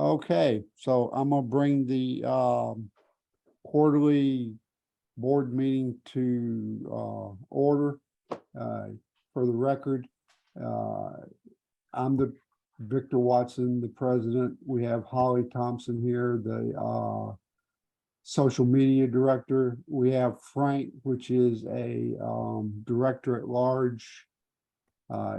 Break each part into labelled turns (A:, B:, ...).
A: Okay, so I'm gonna bring the quarterly board meeting to order. For the record, I'm the Victor Watson, the president. We have Holly Thompson here, the social media director. We have Frank, which is a director at large.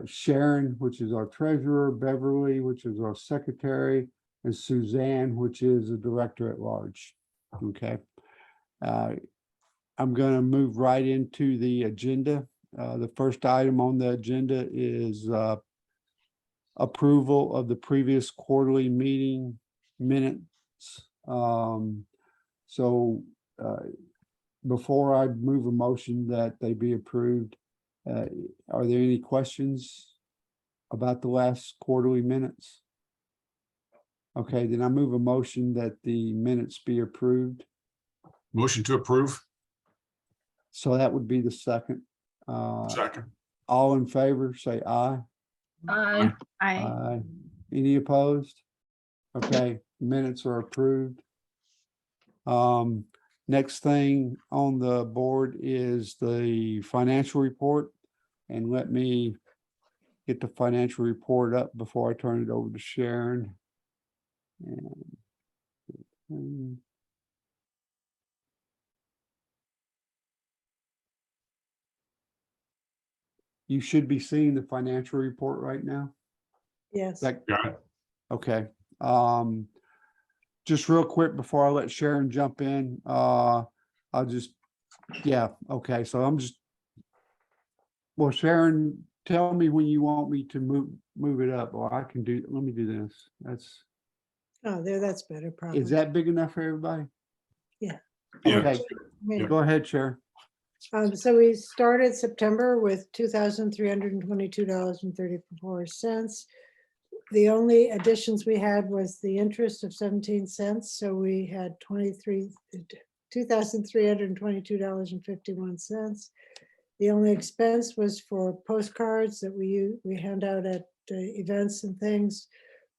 A: Sharon, which is our treasurer, Beverly, which is our secretary, and Suzanne, which is a director at large. Okay. I'm going to move right into the agenda. The first item on the agenda is approval of the previous quarterly meeting minutes. Before I move a motion that they be approved, are there any questions about the last quarterly minutes? Okay, then I move a motion that the minutes be approved.
B: Motion to approve.
A: So that would be the second.
B: Second.
A: All in favor, say aye.
C: Aye.
A: Aye. Any opposed? Okay, minutes are approved. Next thing on the board is the financial report. And let me get the financial report up before I turn it over to Sharon. And you should be seeing the financial report right now.
C: Yes.
B: Got it.
A: Okay. Just real quick before I let Sharon jump in, I'll just, yeah, okay. So I'm just, well, Sharon, tell me when you want me to move it up, or I can do, let me do this. That's,
C: Oh, there, that's better, probably.
A: is that big enough for everybody?
C: Yeah.
A: Okay,
C: Yeah.
A: go ahead, Sharon.
C: So we started September with $2,322.34. The only additions we had was the interest of 17 cents. So we had $2,322.51. The only expense was for postcards that we hand out at events and things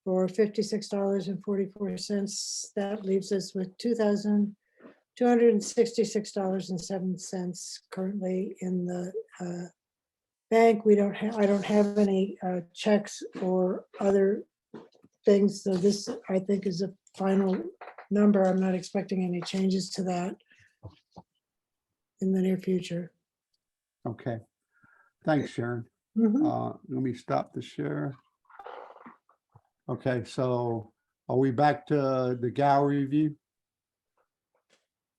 C: for $56.44. That leaves us with $2,266.07 currently in the bank. I don't have any checks or other things. So this, I think, is a final number. I'm not expecting any changes to that in the near future.
A: Okay. Thanks, Sharon.
C: Mhm.
A: Let me stop the share. Okay, so are we back to the gallery view?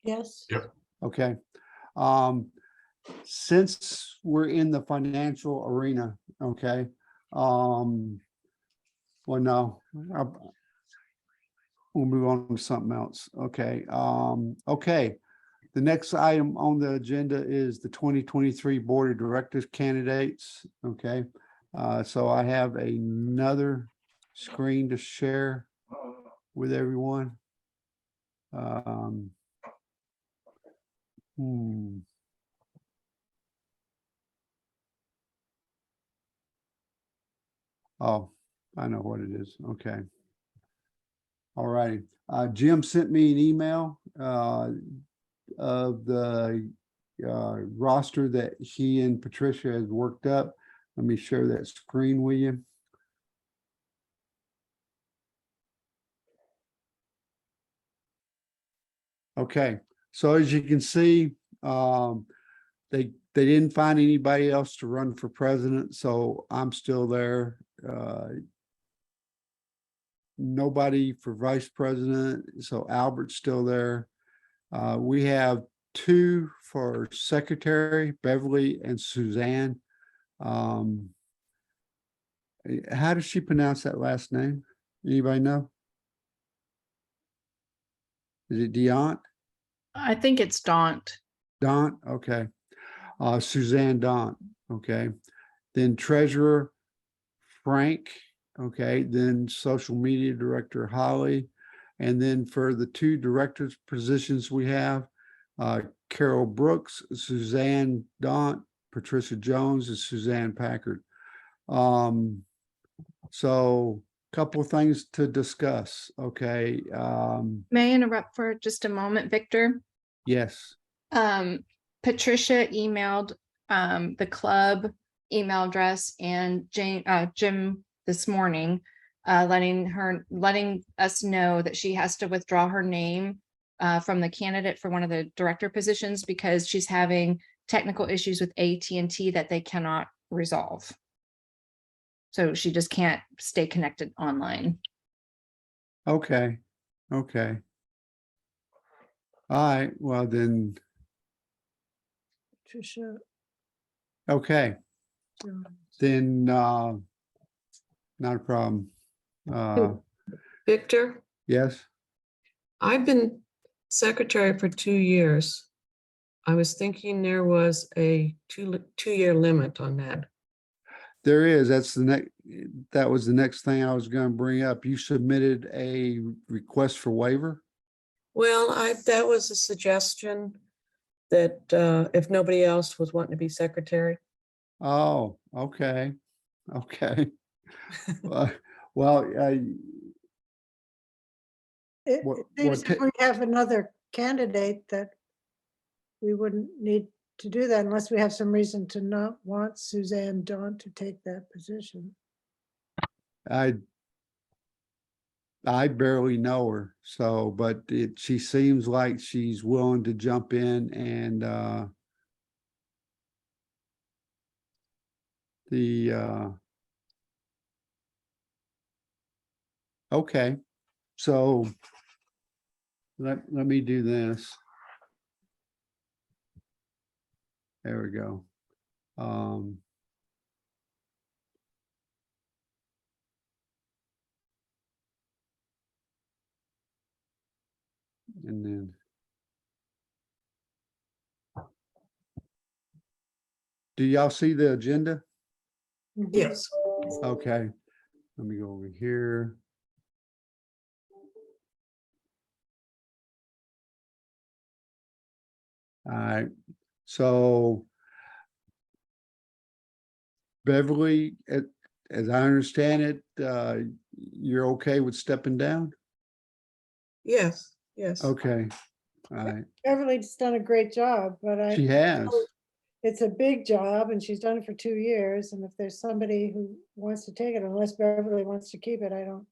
C: Yes.
B: Yep.
A: Okay. Since we're in the financial arena, okay. Well, no, we'll move on to something else. Okay. Okay. The next item on the agenda is the 2023 Board of Directors candidates. Okay. So I have another screen to share with everyone. Oh, I know what it is. Okay. All righty. Jim sent me an email of the roster that he and Patricia has worked up. Let me share that screen with you. Okay, so as you can see, they didn't find anybody else to run for president, so I'm still there. Nobody for vice president, so Albert's still there. We have two for secretary, Beverly and Suzanne. How does she pronounce that last name? Anybody know? Is it Diont?
D: I think it's Daunt.
A: Daunt, okay. Suzanne Daunt, okay. Then treasurer, Frank, okay. Then social media director, Holly. And then for the two directors positions we have, Carol Brooks, Suzanne Daunt, Patricia Jones, and Suzanne Packard. So couple of things to discuss, okay?
D: May I interrupt for just a moment, Victor?
A: Yes,
D: Patricia emailed the club email address and Jim this morning, letting us know that she has to withdraw her name from the candidate for one of the director positions because she's having technical issues with AT&T that they cannot resolve. So she just can't stay connected online.
A: okay, okay. All right, well then,
C: Patricia.
A: okay,
C: Jones.
A: then, not a problem.
E: Victor,
A: Yes,
E: I've been secretary for 2 years. I was thinking there was a two-year limit on that.
A: there is, that was the next thing I was gonna bring up. You submitted a request for waiver?
E: Well, that was a suggestion that if nobody else was wanting to be secretary.
A: Oh, okay, okay. Well,
C: It
A: What-
C: it seems
A: what
C: if we have another candidate that we wouldn't need to do that unless we have some reason to not want Suzanne Dawn to take that position.
A: I barely know her, so, but she seems like she's willing to jump in and, okay, so let me do this. There we go. And then. Do y'all see the agenda?
E: Yes.
A: Okay, let me go over here. All right, so Beverly, as I understand it, you're okay with stepping down?
E: Yes, yes.
A: Okay, all right,
C: Beverly's done a great job, but
A: she has.
C: it's a big job and she's done it for 2 years. And if there's somebody who wants to take it, unless Beverly wants to keep it, I don't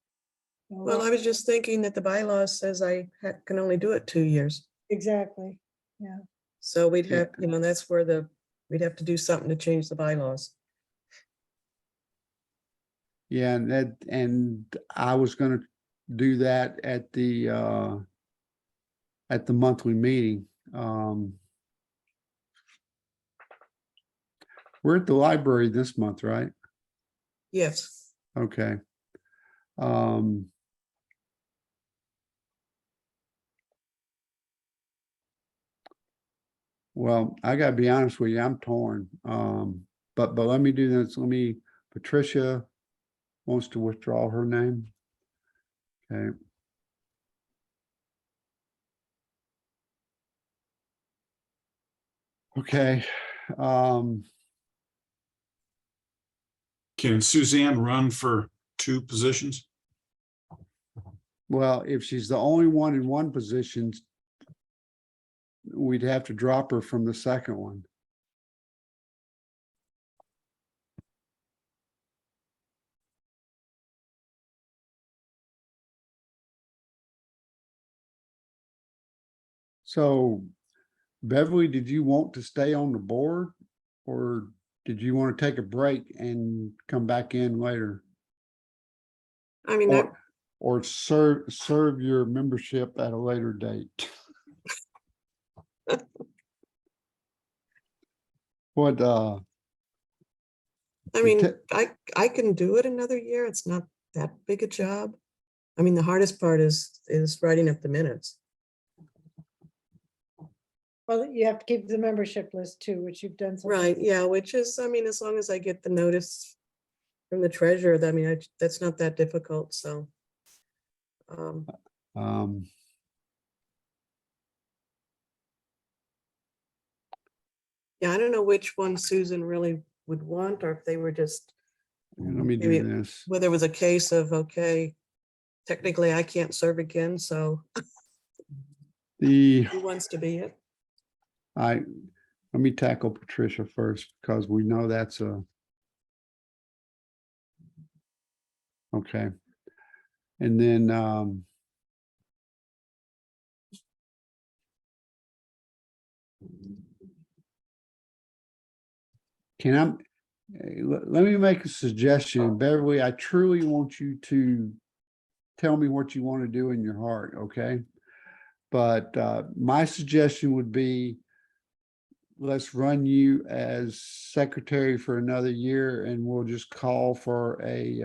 C: know.
E: Well, I was just thinking that the bylaws says I can only do it 2 years.
C: Exactly, yeah.
E: So we'd
A: Yeah.
E: have, that's where we'd have to do something to change the bylaws.
A: Yeah, and I was gonna do that at the monthly meeting. We're at the library this month, right?
E: Yes.
A: Okay. Well, I gotta be honest with you, I'm torn. But let me do this. Patricia wants to withdraw her name. Okay. Okay.
B: Can Suzanne run for 2 positions?
A: Well, if she's the only one in one position, we'd have to drop her from the second one. So Beverly, did you want to stay on the board or did you want to take a break and come back in later?
E: I mean, that,
A: Or serve your membership at a later date? What,
E: I mean, I can do it another year. It's not that big a job. I mean, the hardest part is writing up the minutes.
C: Well, you have to keep the membership list too, which you've done. something.
E: Right, yeah, which is, I mean, as long as I get the notice from the treasurer, I mean, that's not that difficult, so.
A: um,
E: Yeah, I don't know which one Susan really would want, or if they were just
A: Let me
E: Maybe
A: do this.
E: whether it was a case of, okay, technically I can't serve again, so
A: The,
E: who wants to be it?
A: let me tackle Patricia first because we know that's okay. And then, can I, let me make a suggestion. Beverly, I truly want you to tell me what you want to do in your heart, okay? But my suggestion would be, let's run you as secretary for another year and we'll just call for a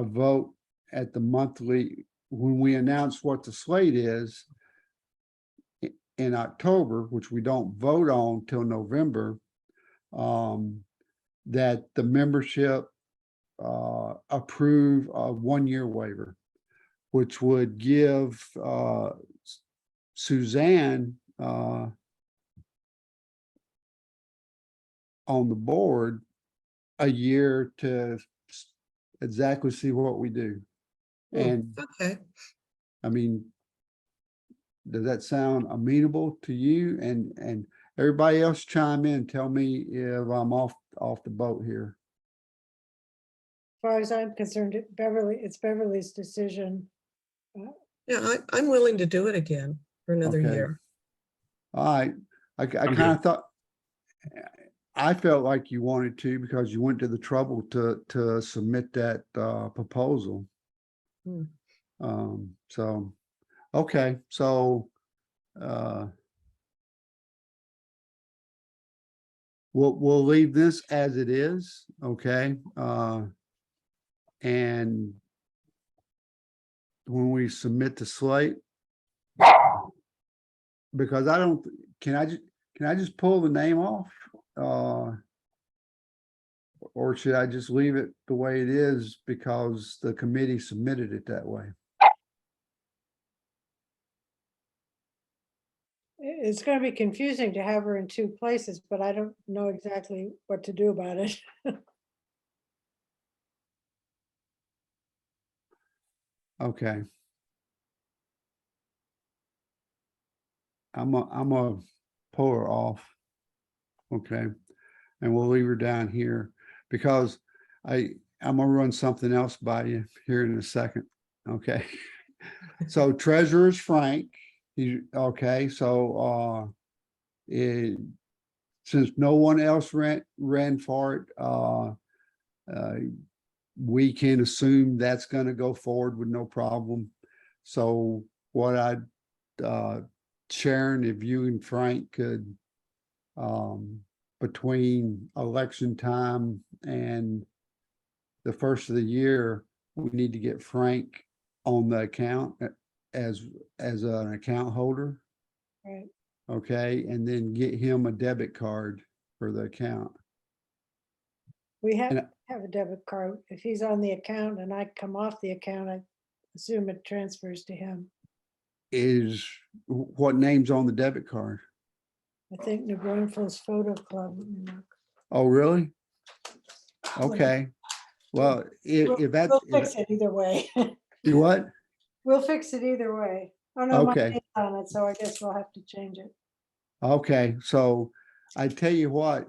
A: vote at the monthly, when we announce what the slate is in October, which we don't vote on till November, that the membership approve a 1-year waiver, which would give Suzanne on the board a year to exactly see what we do. And
E: Okay,
A: I mean, does that sound amenable to you? And everybody else chime in, tell me if I'm off the boat here.
C: As far as I'm concerned, it's Beverly's decision.
E: yeah, I'm willing to do it again for another
A: Okay.
E: year.
A: All right, I
B: I'm
A: kind of
B: good.
A: thought, I felt like you wanted to because you went to the trouble to submit that proposal.
E: Hmm.
A: So, okay, so we'll leave this as it is, okay? And when we submit the slate, because I don't, can I just pull the name off? Or should I just leave it the way it is because the committee submitted it that way?
C: It's going to be confusing to have her in two places, but I don't know exactly what to do about it.
A: Okay. I'm gonna pull her off. Okay. And we'll leave her down here because I'm gonna run something else by you here in a second. Okay. So treasurer is Frank. Okay, so since no one else ran for it, we can assume that's gonna go forward with no problem. So what Sharon, if you and Frank could, between election time and the first of the year, we need to get Frank on the account as an account holder,
C: Right.
A: okay, and then get him a debit card for the account.
C: We have
A: And
C: to have a debit card. If he's on the account and I come off the account, I assume it transfers to him.
A: what name's on the debit card?
C: I think New Braunfels Photo Club.
A: Oh, really? Okay. Well, if that,
C: We'll fix it either way.
A: you what?
C: We'll fix it either way. Oh, no, my
A: Okay.
C: name's on it, so I guess we'll have to change it.
A: Okay, so I tell you what,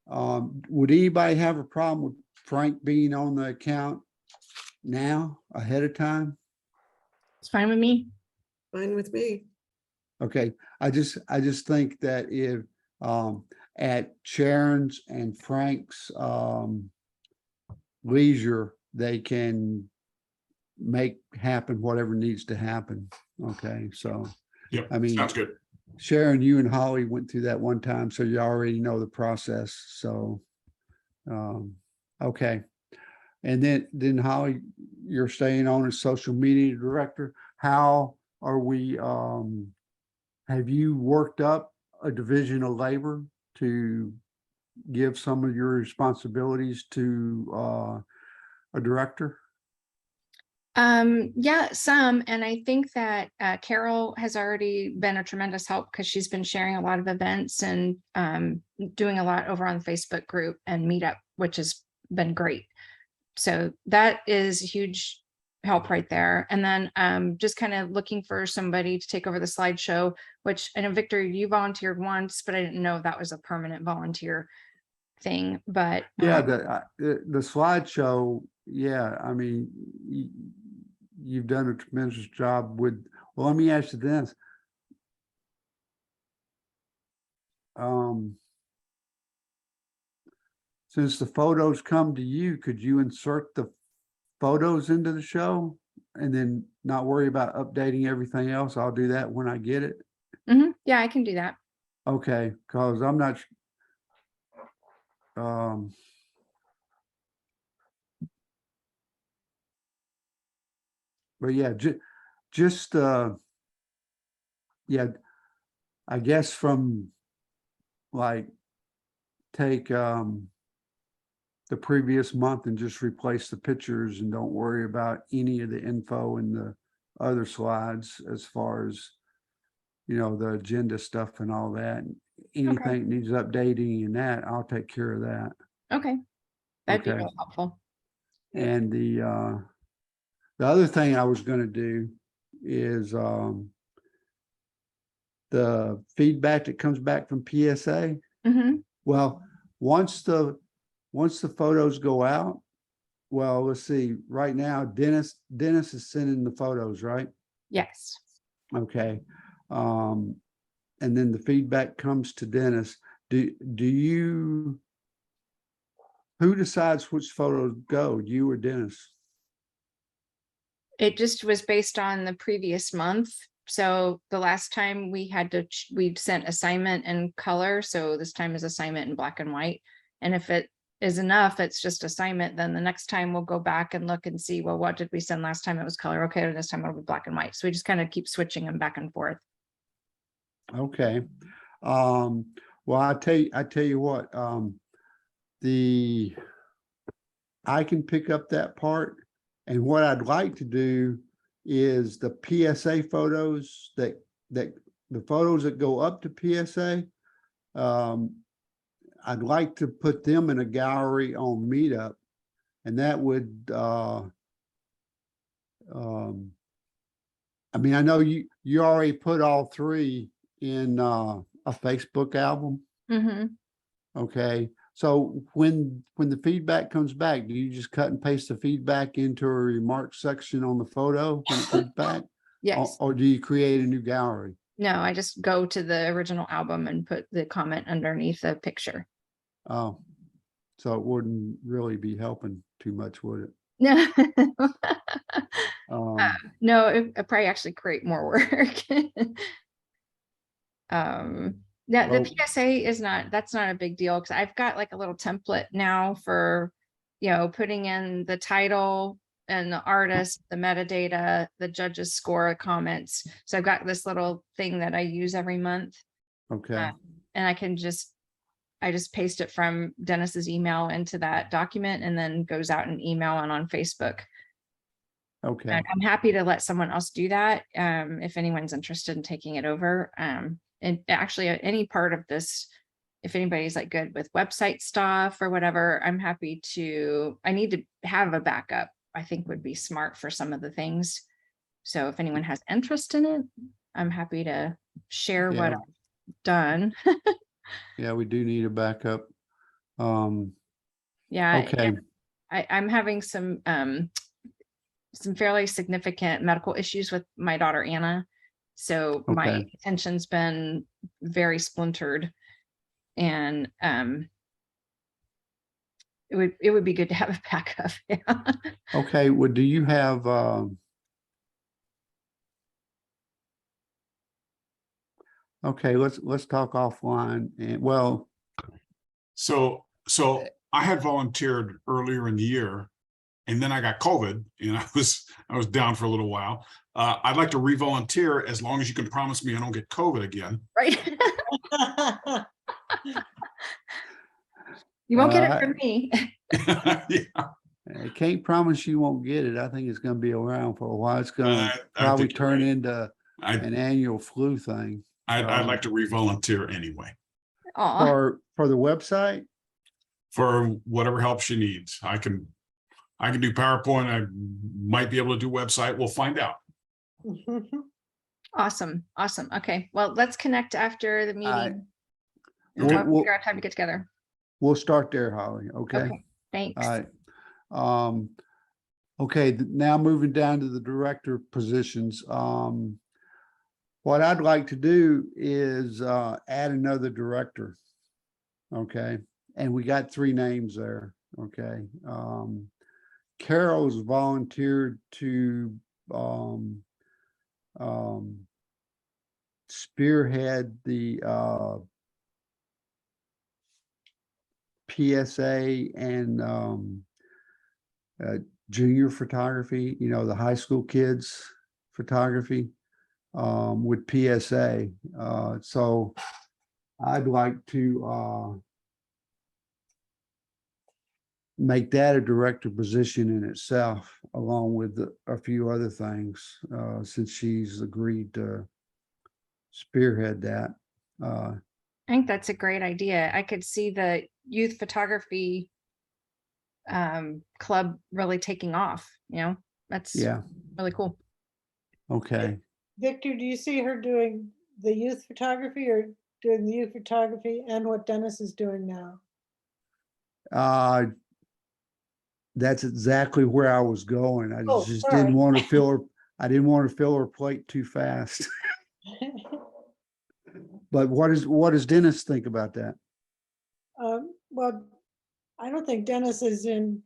A: would anybody have a problem with Frank being on the account now, ahead of time?
D: It's fine with me.
E: Fine with me.
A: Okay, I just think that if, at Sharon's and Frank's, leisure, they can make happen whatever needs to happen. Okay, so,
B: Yep,
A: I mean,
B: sounds good.
A: Sharon, you and Holly went through that one time, so you already know the process, so. Okay. And then Holly, you're staying on as social media director. How are we, have you worked up a division of labor to give some of your responsibilities to a director?
D: Yeah, some, and I think that Carol has already been a tremendous help because she's been sharing a lot of events and doing a lot over on the Facebook group and Meetup, which is been great. So that is a huge help right there. And then just kind of looking for somebody to take over the slideshow, which I know, Victor, you volunteered once, but I didn't know if that was a permanent volunteer thing, but
A: Yeah, the slideshow, yeah, I mean, you've done a tremendous job with, well, let me ask you this. Since the photos come to you, could you insert the photos into the show and then not worry about updating everything else? I'll do that when I get it.
D: yeah, I can do that.
A: Okay, because I'm not. But yeah, just yeah, I guess from like take the previous month and just replace the pictures and don't worry about any of the info in the other slides as far as, you know, the agenda stuff and all that. Anything that needs updating in that, I'll take care of that.
D: Okay. That'd be
A: Okay.
D: really helpful.
A: And the other thing I was going to do is the feedback that comes back from PSA. Well, once the photos go out, well, let's see, right now, Dennis is sending the photos, right?
D: Yes.
A: Okay. And then the feedback comes to Dennis. Who decides which photos go, you or Dennis?
D: It just was based on the previous month. So the last time we sent assignment in color. So this time is assignment in black and white. And if it is enough, it's just assignment, then the next time we'll go back and look and see, well, what did we send last time? It was color. Okay, this time it'll be black and white. So we just kind of keep switching them back and forth.
A: Okay. Well, I tell you what, I can pick up that part, and what I'd like to do is the PSA photos the photos that go up to PSA. I'd like to put them in a gallery on Meetup, and that would I mean, I know you already put all three in a Facebook album. Okay. So when the feedback comes back, do you just cut and paste the feedback into a remarks section on the photo when it comes back?
D: Yes.
A: Or do you create a new gallery?
D: No, I just go to the original album and put the comment underneath the picture.
A: Oh, so it wouldn't really be helping too much, would it?
D: No.
A: Um,
D: No, it probably actually create more work. Yeah, the
A: Well-
D: PSA is that's not a big deal because I've got like a little template now for, you know, putting in the title and the artist, the metadata, the judge's score, comments. So I've got this little thing that I use every month.
A: okay.
D: And I just paste it from Dennis's email into that document and then goes out in email and on Facebook.
A: Okay.
D: I'm happy to let someone else do that if anyone's interested in taking it over. And actually any part of this, if anybody's like good with website stuff or whatever, I'm happy to, I need to have a backup, I think would be smart for some of the things. So if anyone has interest in it, I'm happy to share what
A: Yeah.
D: I've done.
A: Yeah, we do need a backup.
D: Yeah.
A: Okay.
D: I'm having some fairly significant medical issues with my daughter, Anna. So my
A: Okay.
D: attention's been very splintered, and it would be good to have a backup. Yeah.
A: Okay. Well, do you have, okay, let's talk offline. And well,
B: So I had volunteered earlier in the year, and then I got COVID and I was down for a little while. I'd like to re-volunteer as long as you can promise me I don't get COVID again.
D: Right. You won't get it from me.
B: Yeah,
A: I can't promise you won't get it. I think it's going to be around for a while. It's going
B: I
A: to probably
B: think you're
A: turn
B: right.
A: into an annual flu thing.
B: I'd like to re-volunteer anyway.
D: Aw.
A: For the website.
B: for whatever help she needs. I can do PowerPoint. I might be able to do website. We'll find out.
D: Awesome. Awesome. Okay. Well, let's connect after the meeting. And
B: Okay.
D: we'll figure out time to get together.
A: We'll start there, Holly, okay?
D: Okay. Thanks.
A: All right. Okay, now moving down to the director positions. What I'd like to do is add another director. Okay, and we got 3 names there, okay? Carol's volunteered to spearhead the PSA and junior photography, you know, the high school kids photography with PSA. So I'd like to make that a director position in itself, along with a few other things, since she's agreed to spearhead that.
D: I think that's a great idea. I could see the youth photography club really taking off, you know, that's
A: Yeah,
D: really cool.
A: okay.
C: Victor, do you see her doing the youth photography or doing the youth photography and what Dennis is doing now?
A: That's exactly where I was going. I
C: Oh,
A: just
C: sorry.
A: didn't want to fill her, I didn't want to fill her plate too fast. But what does Dennis think about that?
C: Well, I don't think Dennis is in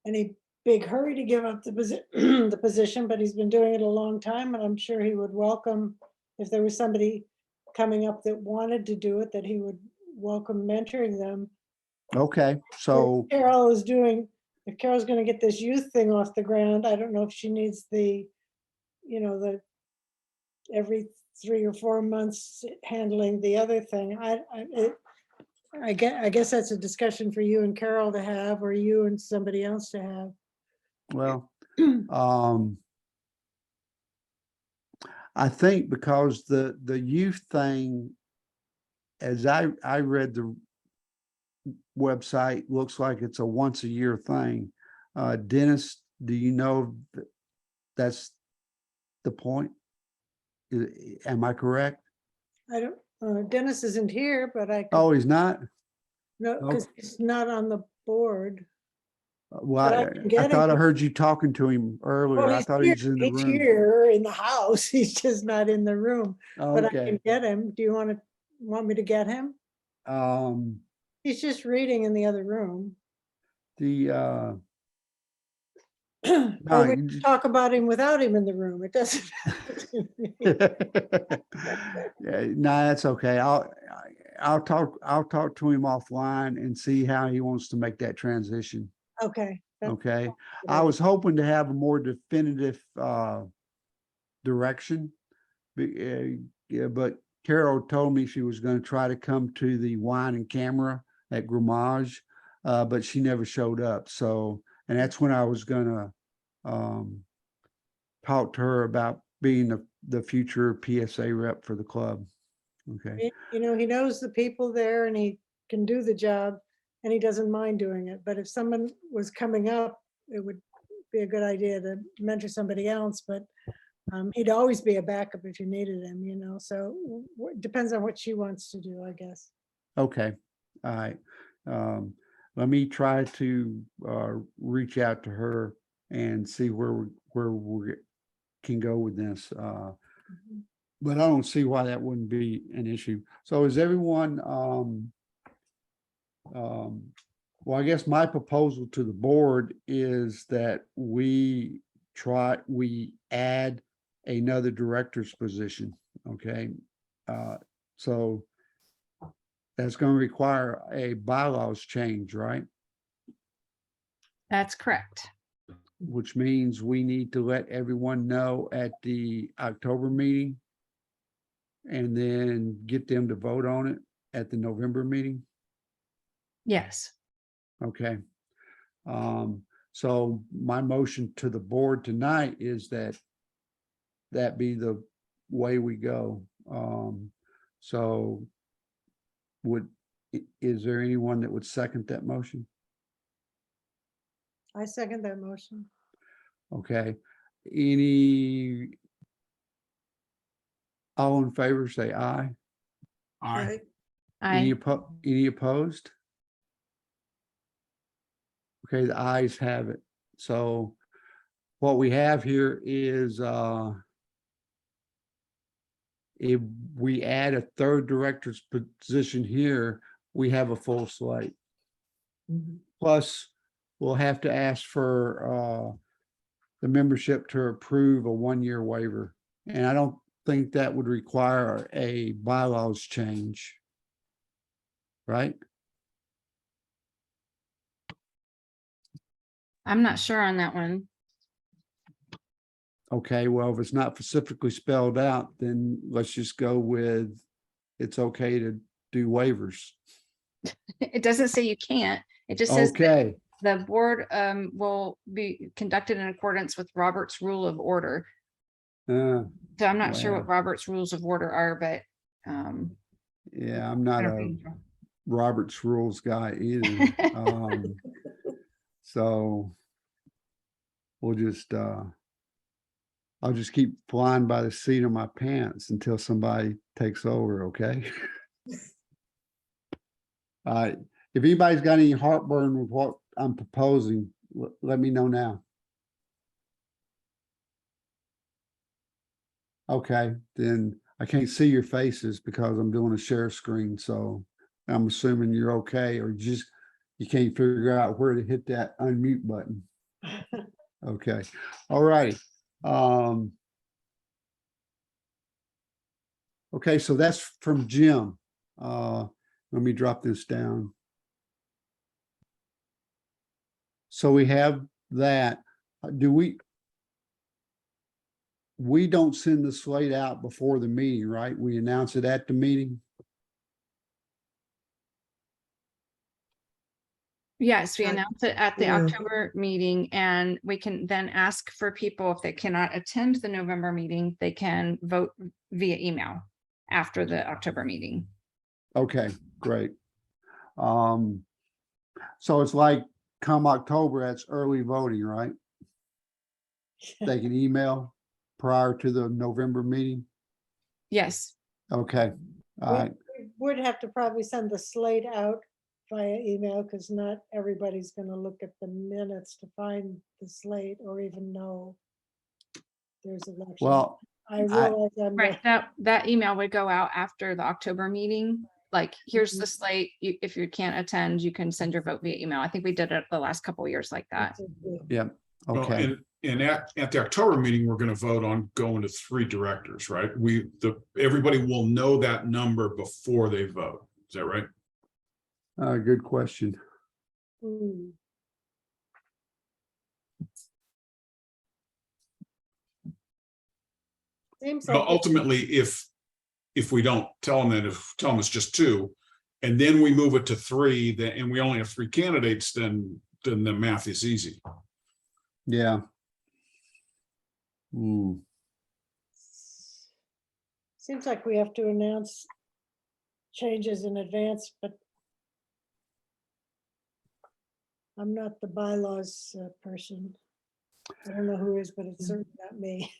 C: any big hurry to give up the the position, but he's been doing it a long time, and I'm sure he would welcome, if there was somebody coming up that wanted to do it, that he would welcome mentoring them.
A: Okay, so,
C: Carol is doing, if Carol's gonna get this youth thing off the ground, I don't know if she needs the, you know, the every 3 or 4 months handling the other thing. I guess that's a discussion for you and Carol to have, or you and somebody else to have.
A: well, I think because the youth thing, as I read the website, looks like it's a once a year thing. Dennis, do you know that's the point? Am I correct?
C: I don't, Dennis isn't here, but I could,
A: Oh, he's not?
C: no, because he's not on the board.
A: Well,
C: But I can get
A: I thought I
C: him.
A: heard you talking to him earlier.
C: Well,
A: I thought he was in the
C: he's
A: room.
C: here in the house. He's just not in the room, but I can
A: Okay.
C: get him. Do you want me to get him?
A: Um,
C: He's just reading in the other room.
A: the,
C: Or
A: no,
C: we
A: you
C: can
A: just-
C: talk about him without him in the room. It doesn't matter to me.
A: yeah, no, that's okay. I'll talk to him offline and see how he wants to make that transition.
C: Okay.
A: Okay. I was hoping to have a more definitive direction. Yeah, but Carol told me she was going to try to come to the wine and camera at Grammage, but she never showed up. So, and that's when I was going to talk to her about being the future PSA rep for the club. Okay.
C: You know, he knows the people there and he can do the job and he doesn't mind doing it. But if someone was coming up, it would be a good idea to mentor somebody else, but he'd always be a backup if you needed him, you know, so depends on what she wants to do, I guess.
A: Okay. All right. Let me try to reach out to her and see where we can go with this. But I don't see why that wouldn't be an issue. So is everyone, well, I guess my proposal to the board is that we add another director's position, okay? So that's going to require a bylaws change, right?
D: That's correct.
A: Which means we need to let everyone know at the October meeting and then get them to vote on it at the November meeting.
D: Yes.
A: Okay. So my motion to the board tonight is that be the way we go. So would Is there anyone that would second that motion?
C: I second that motion.
A: Okay, any? All in favor, say aye.
B: Aye.
A: Any
D: I,
A: any opposed? Okay, the ayes have it. So what we have here is, if we add a third director's position here, we have a full slate.
C: Mhm.
A: Plus, we'll have to ask for, the membership to approve a 1-year waiver. And I don't think that would require a bylaws change. Right?
D: I'm not sure on that one.
A: Okay, well, if it's not specifically spelled out, then let's just go with it's okay to do waivers.
D: It doesn't say you can't. It just says that
A: Okay,
D: the board will be conducted in accordance with Robert's Rule of Order.
A: uh,
D: So I'm not sure
A: Wow.
D: what Robert's Rules of Order are, but
A: yeah, I'm not
D: I
A: a
D: don't
A: Robert's Rules guy either. So we'll just, I'll just keep flying by the seat of my pants until somebody takes over, okay? If anybody's got any heartburn with what I'm proposing, let me know now. Okay, then I can't see your faces because I'm doing a share screen, so I'm assuming you're okay, or just, you can't figure out where to hit that unmute button. Okay, all righty. Okay, so that's from Jim. Let me drop this down. So we have that. Do we don't send the slate out before the meeting, right? We announce it at the meeting?
D: Yes, we
C: Yeah.
D: announce it at the
C: Yeah.
D: October meeting, and we can then ask for people, if they cannot attend the November meeting, they can vote via email after the October meeting.
A: Okay, great. So it's like come October, that's early voting, right? They can email prior to the November meeting?
D: Yes,
A: Okay, all right,
C: We would have to probably send the slate out via email because not everybody's going to look at the minutes to find the slate or even know there's election.
A: well,
C: I realize I'm
D: right. That email would go out after the October meeting. Like, here's the
C: Mhm.
D: slate. If you can't attend, you can send your vote via email. I think we did it the last couple of years like that.
A: yeah,
B: Well,
A: okay,
B: and at the October meeting, we're going to vote on going to 3 directors, right? Everybody will know that number before they vote. Is that right?
A: good question.
C: Hmm. Seems
B: But
C: like it-
B: ultimately, if we don't tell them tell them it's just 2, and then we move it to 3, then, and we only have 3 candidates, then the math is easy.
A: Yeah.
C: seems like we have to announce changes in advance, but I'm not the bylaws person. I don't know who is, but it's certainly not me.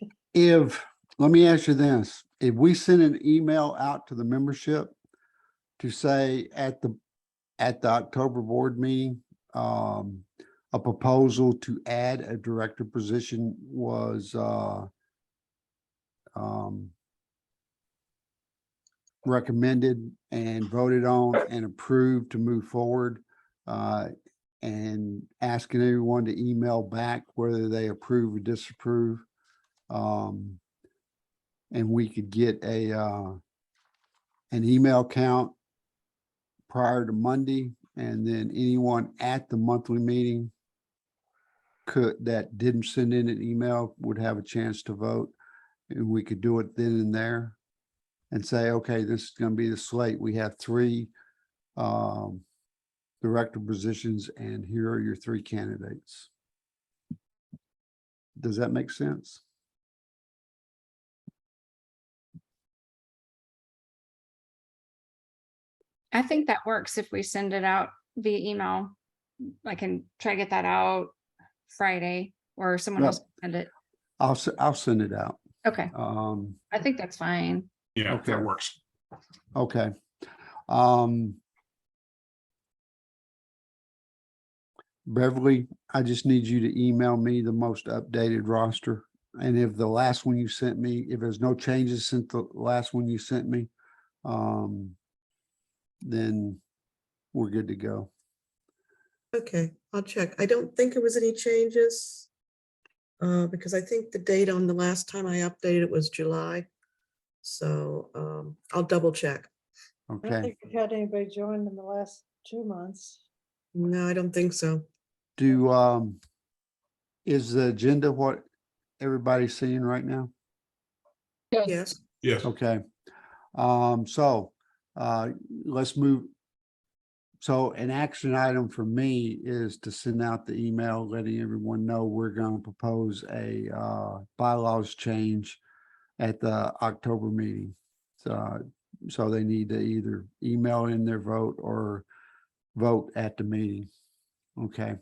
A: Let me ask you this, if we send an email out to the membership to say at the October board meeting, a proposal to add a director position was, recommended and voted on and approved to move forward, and asking everyone to email back whether they approve or disapprove. And we could get an email count prior to Monday, and then anyone at the monthly meeting that didn't send in an email would have a chance to vote. And we could do it then and there and say, okay, this is going to be the slate. We have 3 director positions, and here are your 3 candidates. Does that make sense?
D: I think that works if we send it out via email. I can try to get that out Friday or someone
A: Well-
D: else can send it.
A: I'll send it out.
D: Okay,
A: Um,
D: I think that's fine.
B: Yeah,
A: Okay.
B: that works.
A: okay. Beverly, I just need you to email me the most updated roster. And if the last one you sent me, if there's no changes since the last one you sent me, then we're good to go.
E: Okay, I'll check. I don't think there was any changes. Because I think the date on the last time I updated it was July. So I'll double check.
C: I don't
A: Okay.
C: think we've had anybody join in the last 2 months.
E: No, I don't think so.
A: Is the agenda what everybody's seeing right now?
E: Yes,
B: Yes.
A: Okay. Let's move. So an action item for me is to send out the email letting everyone know we're going to propose a bylaws change at the October meeting. So they need to either email in their vote or vote at the meeting. Okay.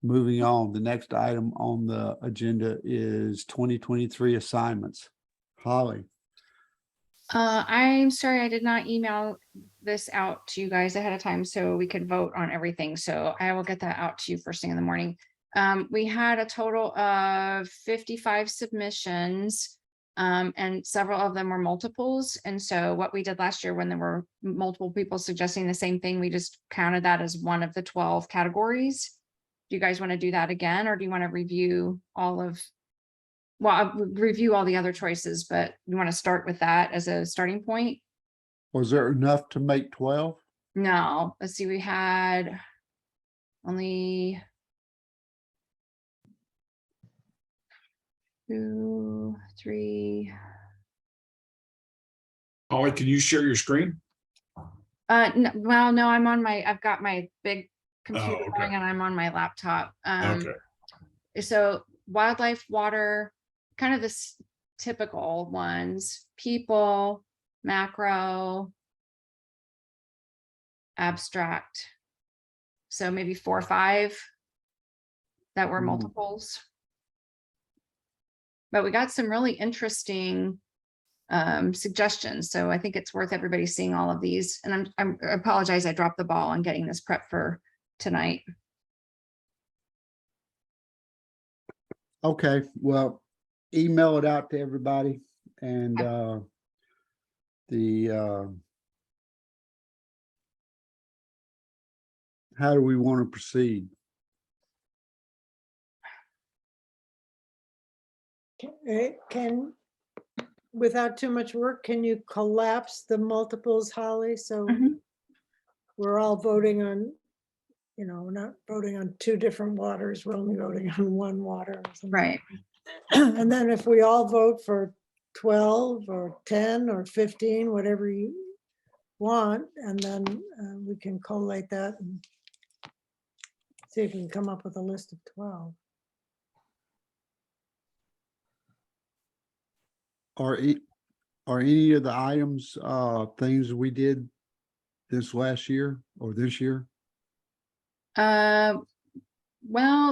A: Moving on, the next item on the agenda is 2023 assignments. Holly.
D: I'm sorry, I did not email this out to you guys ahead of time so we could vote on everything. So I will get that out to you first thing in the morning. We had a total of 55 submissions. And several of them were multiples. And so what we did last year when there were multiple people suggesting the same thing, we just counted that as one of the 12 categories. Do you guys want to do that again, or do you want to review all of, well, I'll review all the other choices, but you want to start with that as a starting point?
A: Was there enough to make 12?
D: No, let's see, we had only 2, 3.
B: Holly, can you share your screen?
D: Well, no, I've got my big computer
B: okay.
D: going and I'm on my laptop.
B: Okay.
D: So wildlife, water, kind of this typical ones, people, macro, abstract. So maybe 4 or 5 that were
A: Mm.
D: multiples. But we got some really interesting suggestions. So I think it's worth everybody seeing all of these. And I apologize, I dropped the ball on getting this prep for tonight.
A: Okay, well, email it out to everybody and how do we want to proceed?
C: Without too much work, can you collapse the multiples, Holly? So
D: Mhm.
C: we're all voting on, we're not voting on 2 different waters, we're only voting on 1 water. or something.
D: Right.
C: And then if we all vote for 12 or 10 or 15, whatever you want, and then we can collate that and see if we can come up with a list of 12.
A: Are any of the items things we did this last year or this year?
D: Well,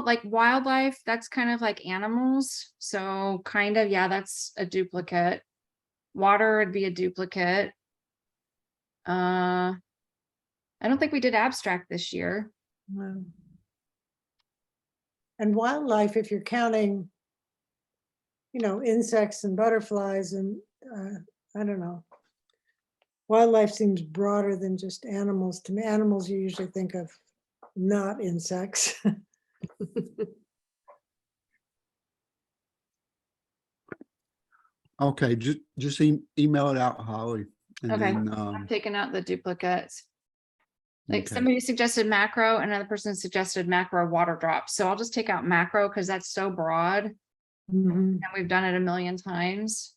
D: like wildlife, that's kind of like animals. So kind of, yeah, that's a duplicate. Water would be a duplicate. I don't think we did abstract this year.
C: No. And wildlife, if you're counting, insects and butterflies and, I don't know. Wildlife seems broader than just animals. To me, animals you usually think of not insects.
A: Okay, just email it out, Holly. And
D: Okay.
A: then,
D: I'm taking out the duplicates. Like
A: okay.
D: somebody suggested macro, another person suggested macro water drops. So I'll just take out macro because that's so broad
C: Mhm.
D: and we've done it a million times.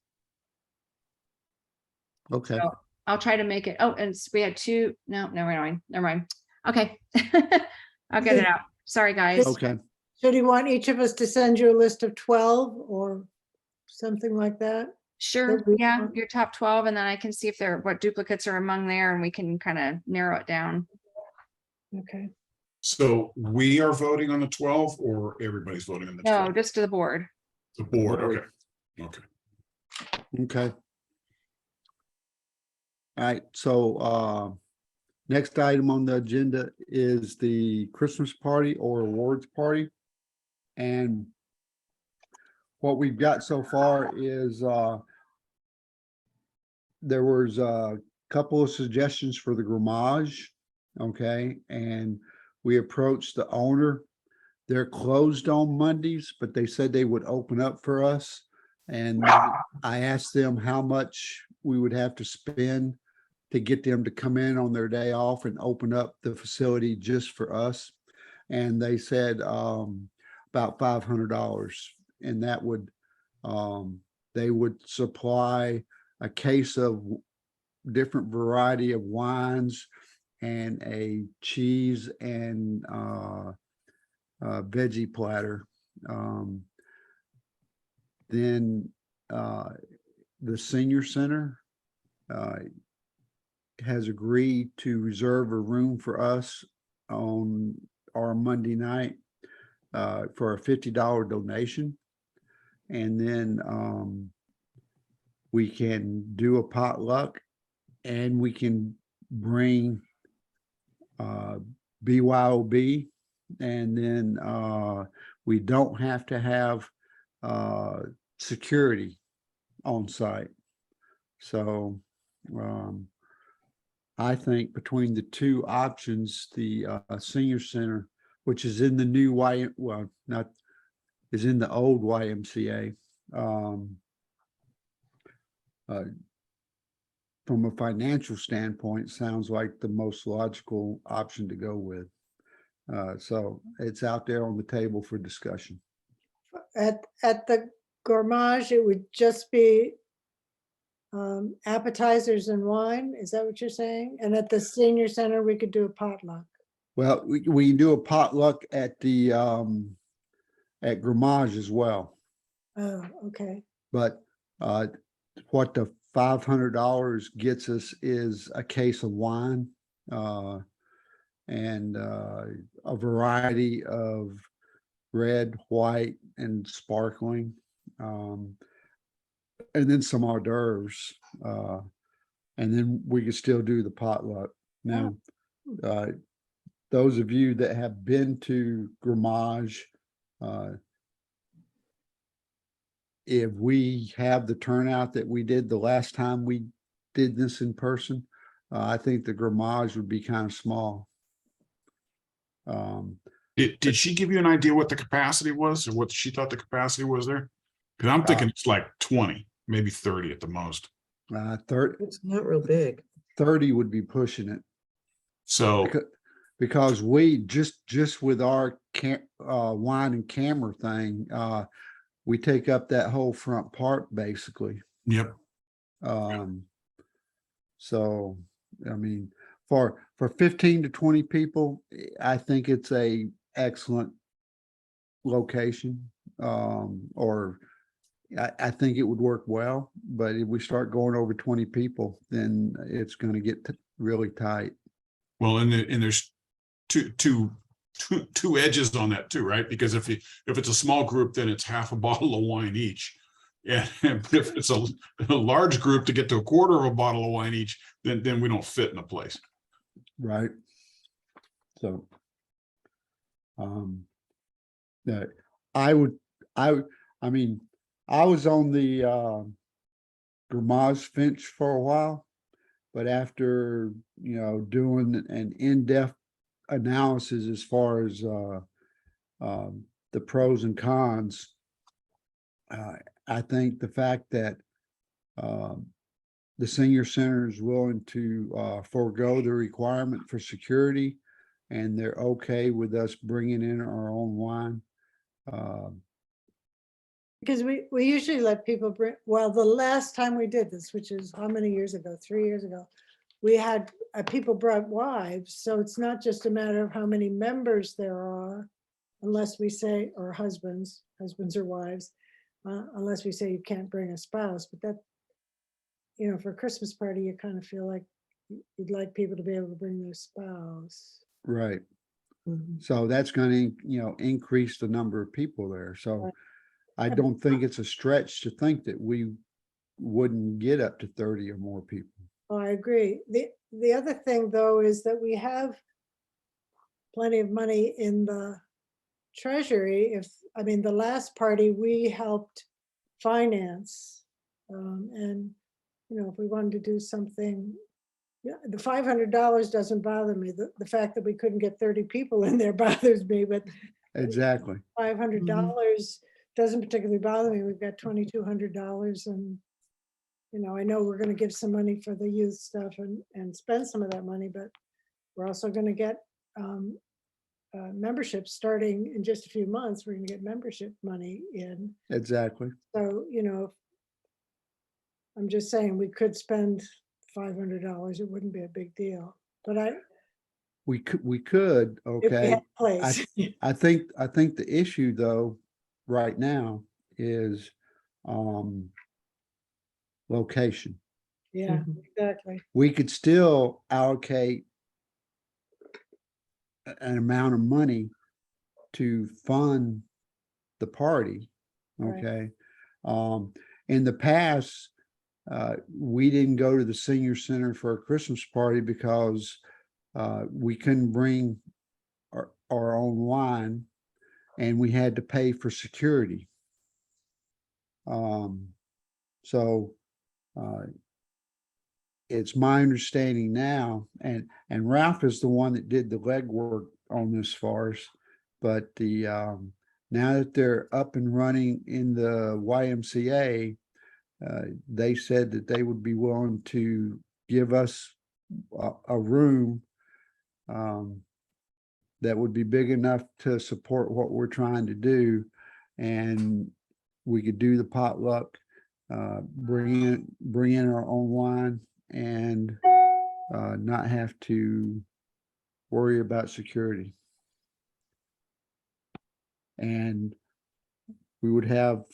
A: Okay,
D: So I'll try to make it. Oh, and we had 2. No, never mind. Okay. I'll get it out. Sorry, guys.
A: okay.
C: So do you want each of us to send you a list of 12 or something like that?
D: Sure,
C: that we
D: yeah,
C: want?
D: your top 12, and then I can see if there, what duplicates are among there, and we can kind of narrow it down.
C: Okay,
B: So we are voting on the 12 or everybody's voting on the
D: No,
B: 12?
D: just to the board.
B: The board,
A: Board.
B: okay. Okay.
A: Okay. All right, so next item on the agenda is the Christmas party or awards party. And what we've got so far is there was a couple of suggestions for the garage. Okay, and we approached the owner. They're closed on Mondays, but they said they would open up for us. And I asked them how much we would have to spend to get them to come in on their day off and open up the facility just for us. And they said about $500. And that would, they would supply a case of different variety of wines and a cheese and veggie platter. Then the senior center has agreed to reserve a room for us on our Monday night for a $50 donation. And then we can do a potluck and we can bring BYOB. And then we don't have to have security on site. So I think between the two options, the senior center, which is in the new is in the old YMCA. From a financial standpoint, sounds like the most logical option to go with. So it's out there on the table for discussion.
C: at the gourmage, it would just be appetizers and wine, is that what you're saying? And at the senior center, we could do a potluck.
A: Well, we can do a potluck at the at Grammage as well,
C: Oh, okay,
A: but what the $500 gets us is a case of wine and a variety of red, white, and sparkling, and then some hors d'oeuvres, and then we can still do the potluck. Now, those of you that have been to Grammage, if we have the turnout that we did the last time we did this in person, I think the Grammage would be kind of small.
B: Did she give you an idea what the capacity was or what she thought the capacity was there? Because I'm thinking it's like 20, maybe 30 at the most.
A: 30
E: It's not real big.
A: would be pushing it.
B: So
A: Because we just with our wine and camera thing, we take up that whole front part basically.
B: yep.
A: So I mean, for 15 to 20 people, I think it's a excellent location. Or I think it would work well, but if we start going over 20 people, then it's going to get really tight.
B: Well, and there's two edges on that too, right? Because if it's a small group, then it's half a bottle of wine each. Yeah, but if it's a large group to get to a quarter of a bottle of wine each, then we don't fit in a place.
A: Right. So, that I mean, I was on the Grammage Finch for a while, but after, doing an in-depth analysis as far as the pros and cons, I think the fact that the senior center is willing to forego the requirement for security, and they're okay with us bringing in our own wine.
C: because we usually let people bring, well, the last time we did this, which is how many years ago, 3 years ago, we had people brought wives, so it's not just a matter of how many members there are, unless we say, or husbands or wives. unless we say you can't bring a spouse, but that, for a Christmas party, you kind of feel like you'd like people to be able to bring their spouse.
A: Right.
E: Mhm.
A: So that's gonna, increase the number of people there. So
C: Right.
A: I don't think it's a stretch to think that we wouldn't get up to 30 or more people.
C: Oh, I agree. The other thing, though, is that we have plenty of money in the treasury. The last party we helped finance. And, if we wanted to do something, yeah, the $500 doesn't bother me. The fact that we couldn't get 30 people in there bothers me, but
A: Exactly.
C: $500 doesn't particularly bother me. We've got $2,200 and, I know we're going to give some money for the youth stuff and spend some of that money, but we're also going to get membership starting in just a few months. We're going to get membership money in.
A: Exactly.
C: So, I'm just saying we could spend $500. It wouldn't be a big deal, but
A: We could,
C: if we
A: okay.
C: had a place.
A: I think the issue though, right now is, location.
C: Yeah,
E: Mhm.
C: exactly.
A: We could still allocate an amount of money to fund the party,
C: Right.
A: okay? In the past, we didn't go to the senior center for a Christmas party because we couldn't bring our own wine and we had to pay for security. So it's my understanding now, and Ralph is the one that did the legwork on this for us, but now that they're up and running in the YMCA, they said that they would be willing to give us a room that would be big enough to support what we're trying to do, and we could do the potluck, bring in our own wine, and not have to worry about security. And we would have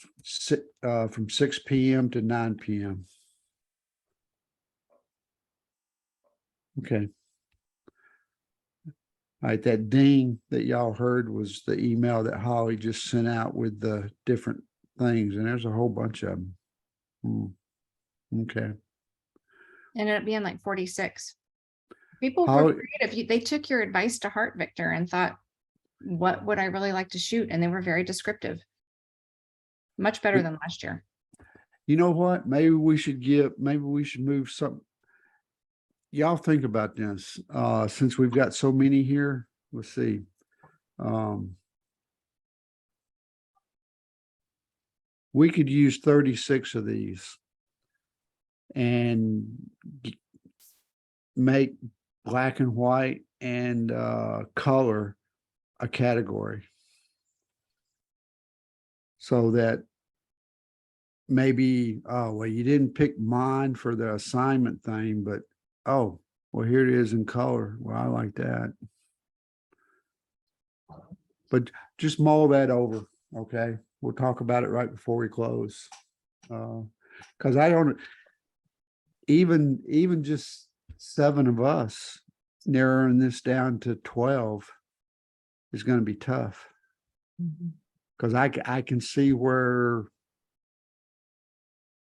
A: from 6 p.m. to 9 p.m. Okay. All right, that ding that y'all heard was the email that Holly just sent out with the different things, and there's a whole bunch of them. Okay.
D: Ended up being like 46. People
A: How-
D: were creative. They took your advice to heart, Victor, and thought, what would I really like to shoot? And they were very descriptive. Much better than last year.
A: You know what? Maybe we should move some. Y'all think about this, since we've got so many here, let's see. We could use 36 of these and make black and white and color a category. So that maybe, oh, well, you didn't pick mine for the assignment thing, but oh, well, here it is in color. Well, I like that. But just mull that over, okay? We'll talk about it right before we close. Because I don't, even just 7 of us narrowing this down to 12 is going to be tough.
E: Mhm.
A: Because I can see where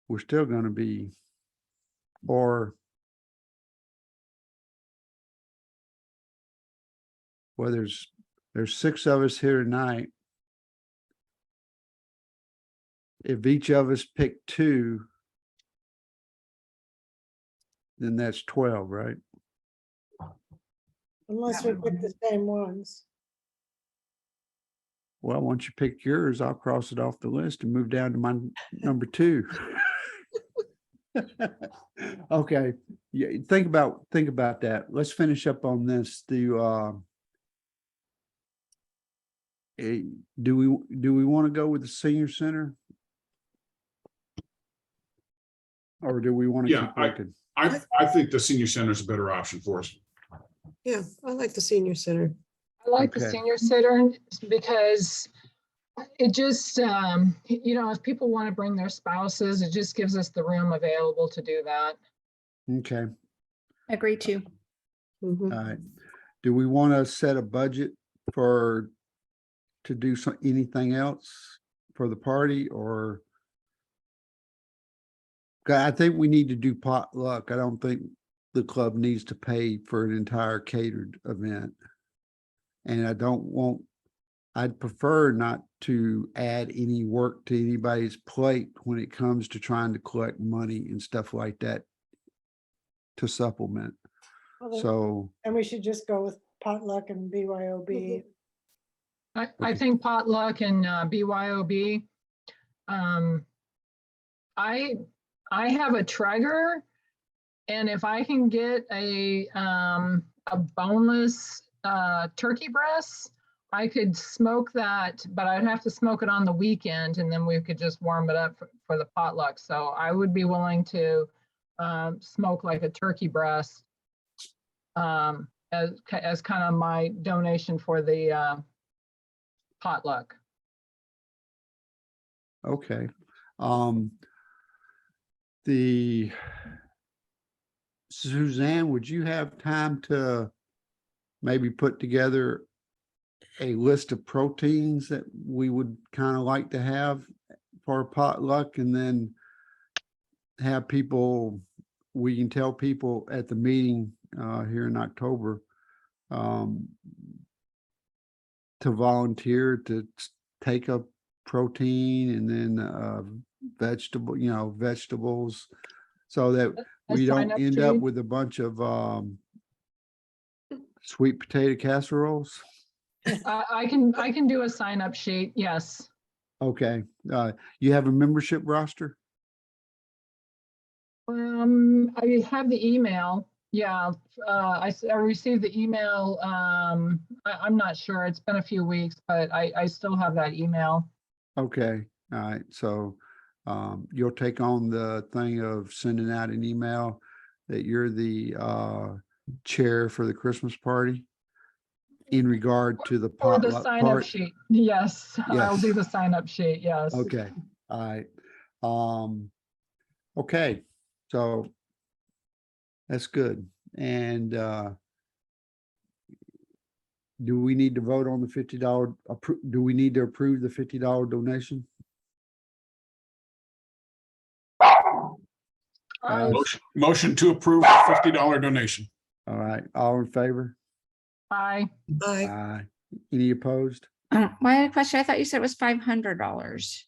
A: we're still going to be, or well, there's 6 of us here tonight. If each of us pick 2, then that's 12, right?
C: Unless we pick the same ones.
A: Well, once you pick yours, I'll cross it off the list and move down to my number 2. Okay. Yeah, think about that. Let's finish up on this. Do we want to go with the senior center? Or do we want to
B: Yeah,
A: keep looking?
B: I think the senior center is a better option for us.
E: Yeah, I like the senior center.
F: I like the
A: Okay.
F: senior center because It just, if people want to bring their spouses, it just gives us the room available to do that.
A: Okay,
D: Agree too.
E: Mhm.
A: all right. Do we want to set a budget to do anything else for the party, or? 'Cause I think we need to do potluck. I don't think the club needs to pay for an entire catered event. And I'd prefer not to add any work to anybody's plate when it comes to trying to collect money and stuff like that to supplement.
C: Well, then-
A: So,
C: And we should just go with potluck and BYOB.
F: I
A: Okay.
F: think potluck and BYOB. I have a Traeger, and if I can get a boneless turkey breast, I could smoke that, but I'd have to smoke it on the weekend, and then we could just warm it up for the potluck. So I would be willing to smoke like a turkey breast as kind of my donation for the potluck.
A: okay. Suzanne, would you have time to maybe put together a list of proteins that we would kind of like to have for potluck, and then have people, we can tell people at the meeting here in October to volunteer to take a protein, and then vegetables, so that
F: A
A: we don't
F: sign-up
A: end up
F: sheet?
A: with a bunch of sweet potato casseroles.
F: I can do a sign up sheet. Yes.
A: Okay, you have a membership roster?
F: I have the email. Yeah. I received the email. I'm not sure. It's been a few weeks, but I still have that email.
A: Okay, all right, so you'll take on the thing of sending out an email that you're the chair for the Christmas party in regard to the
F: Or the
A: potluck
F: sign up
A: part?
F: sheet. Yes, I'll
A: Yes.
F: do the sign up sheet. Yes.
A: Okay, all right. Okay, so that's good. And do we need to vote on the $50? Do we need to approve the $50 donation?
F: I,
B: Motion to approve $50 donation.
A: All right, all in favor?
F: I,
E: Aye.
A: Aye. Any opposed?
D: Well, I had a question. I thought you said it was $500.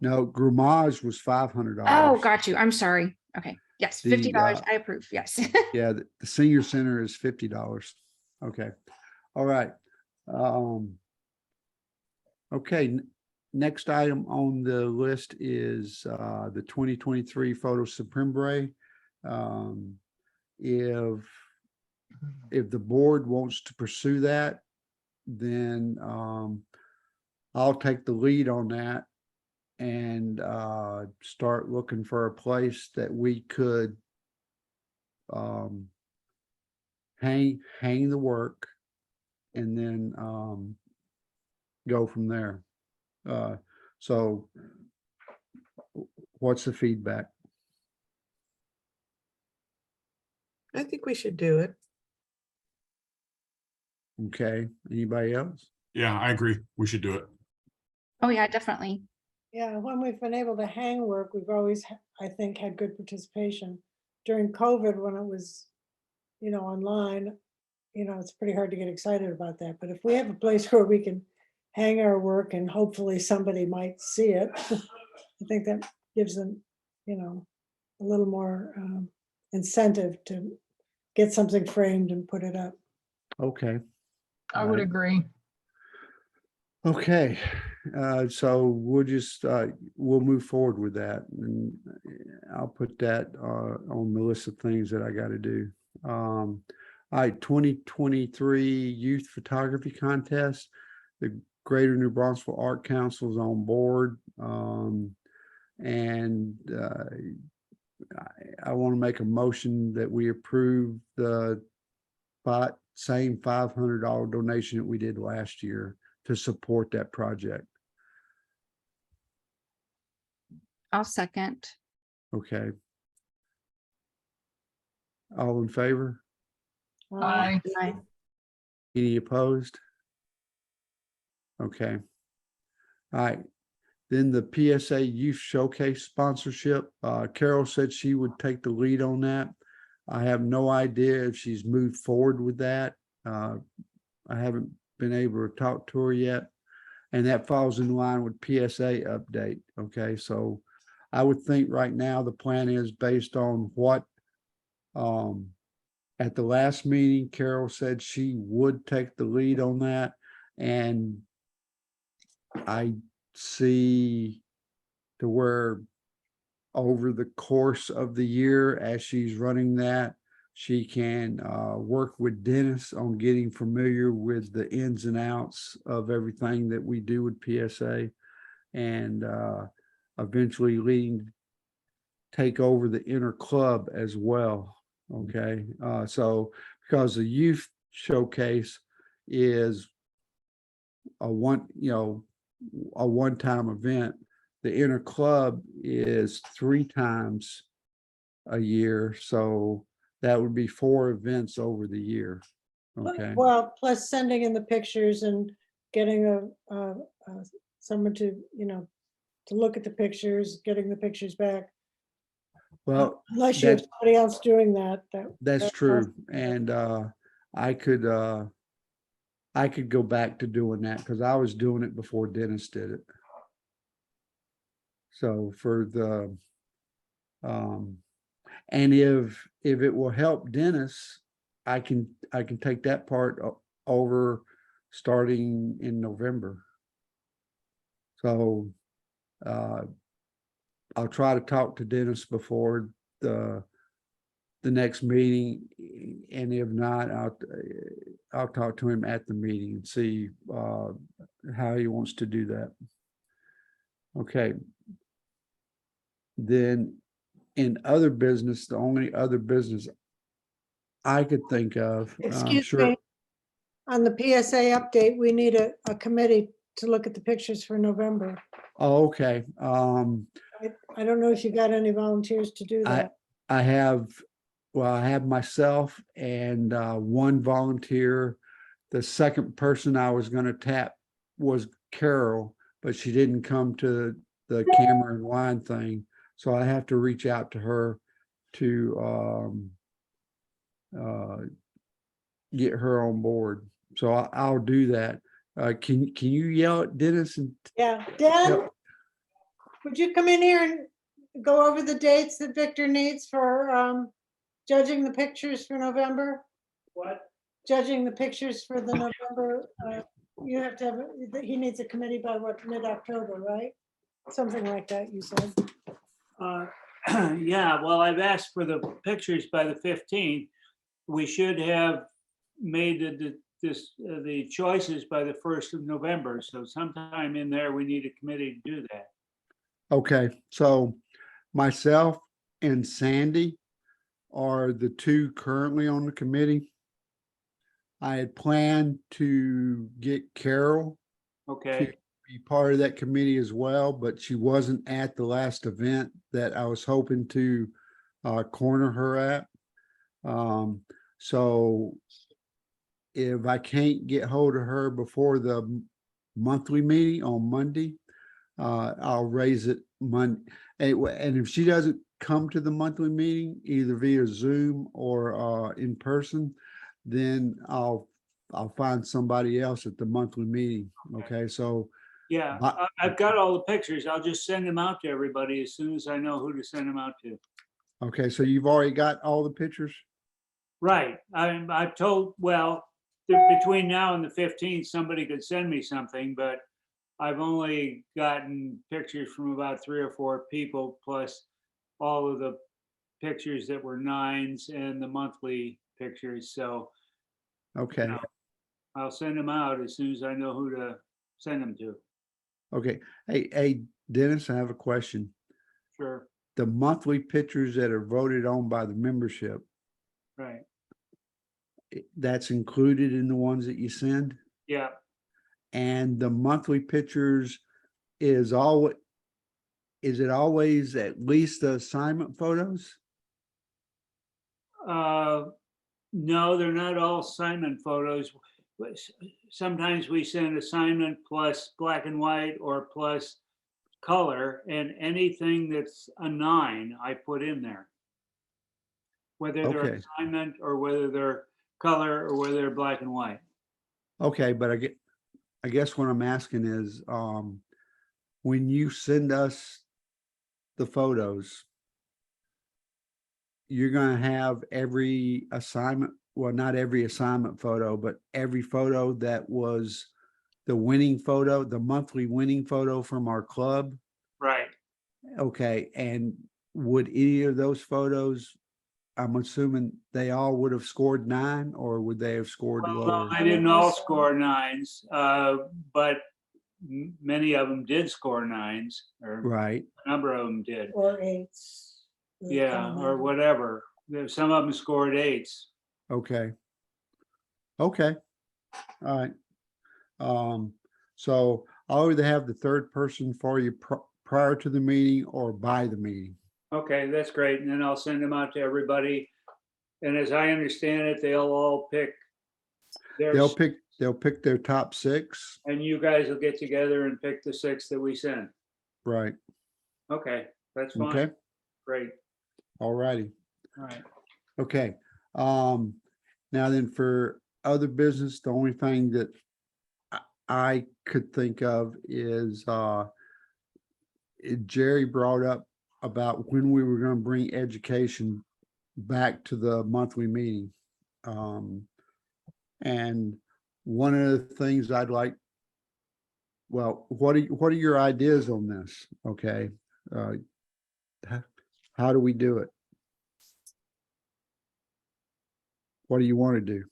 A: No, Grommage was $500.
D: Oh, got you. I'm sorry. Okay. Yes,
A: The,
D: $50. I approve. Yes.
A: Yeah, the senior center is $50. Okay, all right. Okay, next item on the list is the 2023 Photo Septembre. If the board wants to pursue that, then I'll take the lead on that and start looking for a place that we could hang the work, and then go from there. So what's the feedback?
E: I think we should do it.
A: Okay, anybody else?
B: Yeah, I agree. We should do it.
D: Oh, yeah, definitely.
C: Yeah, when we've been able to hang work, we've always, I think, had good participation. During COVID, when it was, online, it's pretty hard to get excited about that. But if we have a place where we can hang our work and hopefully somebody might see it, I think that gives them, a little more incentive to get something framed and put it up.
A: Okay.
F: I would agree.
A: Okay, so we'll move forward with that, and I'll put that on the list of things that I got to do. All right, 2023 Youth Photography Contest. The Greater New Braunfels Art Council is on board, and I want to make a motion that we approve the same $500 donation that we did last year to support that project.
D: I'll second.
A: Okay. All in favor?
F: Aye.
D: Aye.
A: Any opposed? Okay. All right. Then the PSA Youth Showcase sponsorship, Carol said she would take the lead on that. I have no idea if she's moved forward with that. I haven't been able to talk to her yet. And that falls in line with PSA update. Okay, so I would think right now the plan is based on what at the last meeting, Carol said she would take the lead on that. And I see to where over the course of the year, as she's running that, she can work with Dennis on getting familiar with the ins and outs of everything that we do with PSA, and eventually leading take over the inner club as well. Okay, so because the youth showcase is a one-time event, the inner club is 3 times a year, so that would be 4 events over the year. Okay,
C: Well, plus sending in the pictures and getting someone to, to look at the pictures, getting the pictures back.
A: well,
C: Unless you have
A: that-
C: somebody else doing that.
A: that's true. And I could go back to doing that because I was doing it before Dennis did it. So for the and if it will help Dennis, I can take that part over starting in November. So I'll try to talk to Dennis before the next meeting, and if not, I'll talk to him at the meeting and see how he wants to do that. Okay. Then in other business, the only other business I could think of, I'm
C: Excuse
A: sure.
C: me. On the PSA update, we need a committee to look at the pictures for November.
A: Oh, okay.
C: I don't know if you got any volunteers to do that.
A: I have myself and one volunteer. The second person I was going to tap was Carol, but she didn't come to the camera and wine thing. So I have to reach out to her to get her on board. So I'll do that. Can you yell at Dennis? And
C: Yeah, Dan,
A: Yep.
C: would you come in here and go over the dates that Victor needs for judging the pictures for November?
G: What?
C: Judging the pictures for the November, you have to have, he needs a committee by what, mid-October, right? Something like that, you said.
G: Yeah, well, I've asked for the pictures by the 15th. We should have made the choices by the 1st of November. So sometime in there, we need a committee to do that.
A: Okay, so myself and Sandy are the 2 currently on the committee. I had planned to get Carol
G: Okay,
A: to be part of that committee as well, but she wasn't at the last event that I was hoping to corner her at. So if I can't get hold of her before the monthly meeting on Monday, I'll raise it Monday. And if she doesn't come to the monthly meeting, either via Zoom or in person, then I'll find somebody else at the monthly meeting. Okay, so
G: yeah, I've got all the pictures. I'll just send them out to everybody as soon as I know who to send them out to.
A: okay, so you've already got all the pictures?
G: Right, I've told, well, between now and the 15th, somebody could send me something, but I've only gotten pictures from about 3 or 4 people, plus all of the pictures that were 9s and the monthly pictures. So
A: Okay,
G: I'll send them out as soon as I know who to send them to.
A: okay. Hey, Dennis, I have a question.
G: Sure,
A: The monthly pictures that are voted on by the membership,
G: right.
A: that's included in the ones that you send?
G: Yeah,
A: And the monthly pictures is all is it always at least the assignment photos?
G: No, they're not all assignment photos. Sometimes we send assignment plus black and white or plus color, and anything that's a 9, I put in there. Whether they're
A: Okay.
G: assignment or whether they're color or whether they're black and white.
A: Okay, but I guess what I'm asking is, when you send us the photos, you're gonna have every assignment, well, not every assignment photo, but every photo that was the winning photo, the monthly winning photo from our club.
G: Right.
A: Okay, and would any of those photos, I'm assuming they all would have scored 9, or would they have scored
G: Well,
A: lower?
G: no, they didn't all score 9s, but many of them did score 9s, or
A: Right,
G: a number of them did.
C: Or 8s.
G: Yeah, or whatever. Some of them scored 8s.
A: okay. Okay, all right. So I'll either have the third person for you prior to the meeting or by the meeting.
G: Okay, that's great. And then I'll send them out to everybody. And as I understand it, they'll all pick theirs,
A: They'll pick their top 6,
G: and you guys will get together and pick the 6 that we send.
A: right?
G: Okay, that's
A: Okay,
G: fine. Great.
A: all righty.
G: All right.
A: Okay, now then for other business, the only thing that I could think of is, Jerry brought up about when we were gonna bring education back to the monthly meeting. And one of the things I'd like, well, what are your ideas on this? Okay, how do we do it? What do you want to do?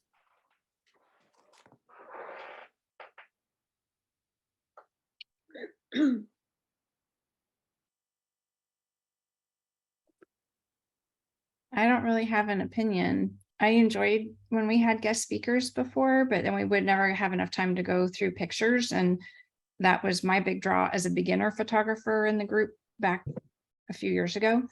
D: I don't really have an opinion. I enjoyed when we had guest speakers before, but then we would never have enough time to go through pictures. And that was my big draw as a beginner photographer in the group back a few years ago.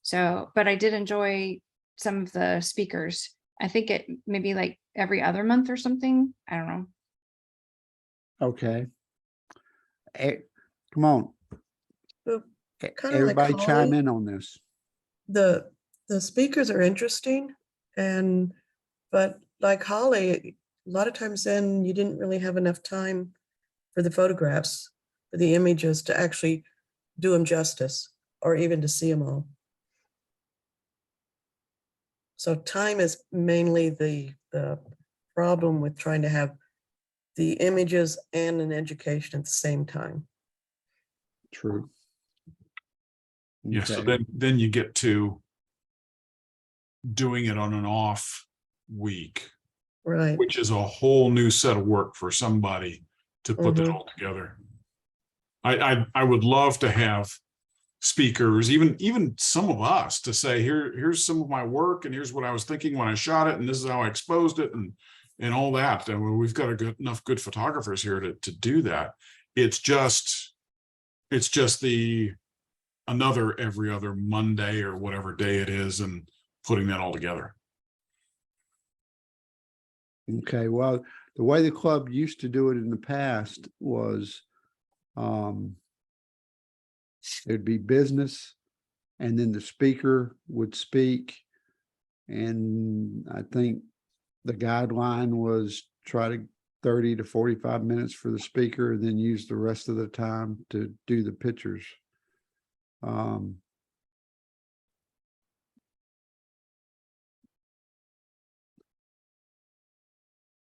D: So, but I did enjoy some of the speakers. I think it maybe like every other month or something. I don't know.
A: Okay. Come on.
E: Well, kinda like
A: Everybody chime
E: Holly.
A: in on this.
E: The speakers are interesting but like Holly, a lot of times then you didn't really have enough time for the photographs, for the images to actually do them justice or even to see them all. So time is mainly the problem with trying to have the images and an education at the same time.
A: True.
B: Yeah, so
A: Okay.
B: then you get to doing it on an off week,
E: Right.
B: which is a whole new set of work for somebody to put that
E: Mhm.
B: all together. I would love to have speakers, even some of us, to say, here's some of my work, and here's what I was thinking when I shot it, and this is how I exposed it, and all that. And we've got enough good photographers here to do that. It's just the another every other Monday or whatever day it is, and putting that all together.
A: Okay, well, the way the club used to do it in the past was, there'd be business, and then the speaker would speak. And I think the guideline was try to 30 to 45 minutes for the speaker, and then use the rest of the time to do the pictures.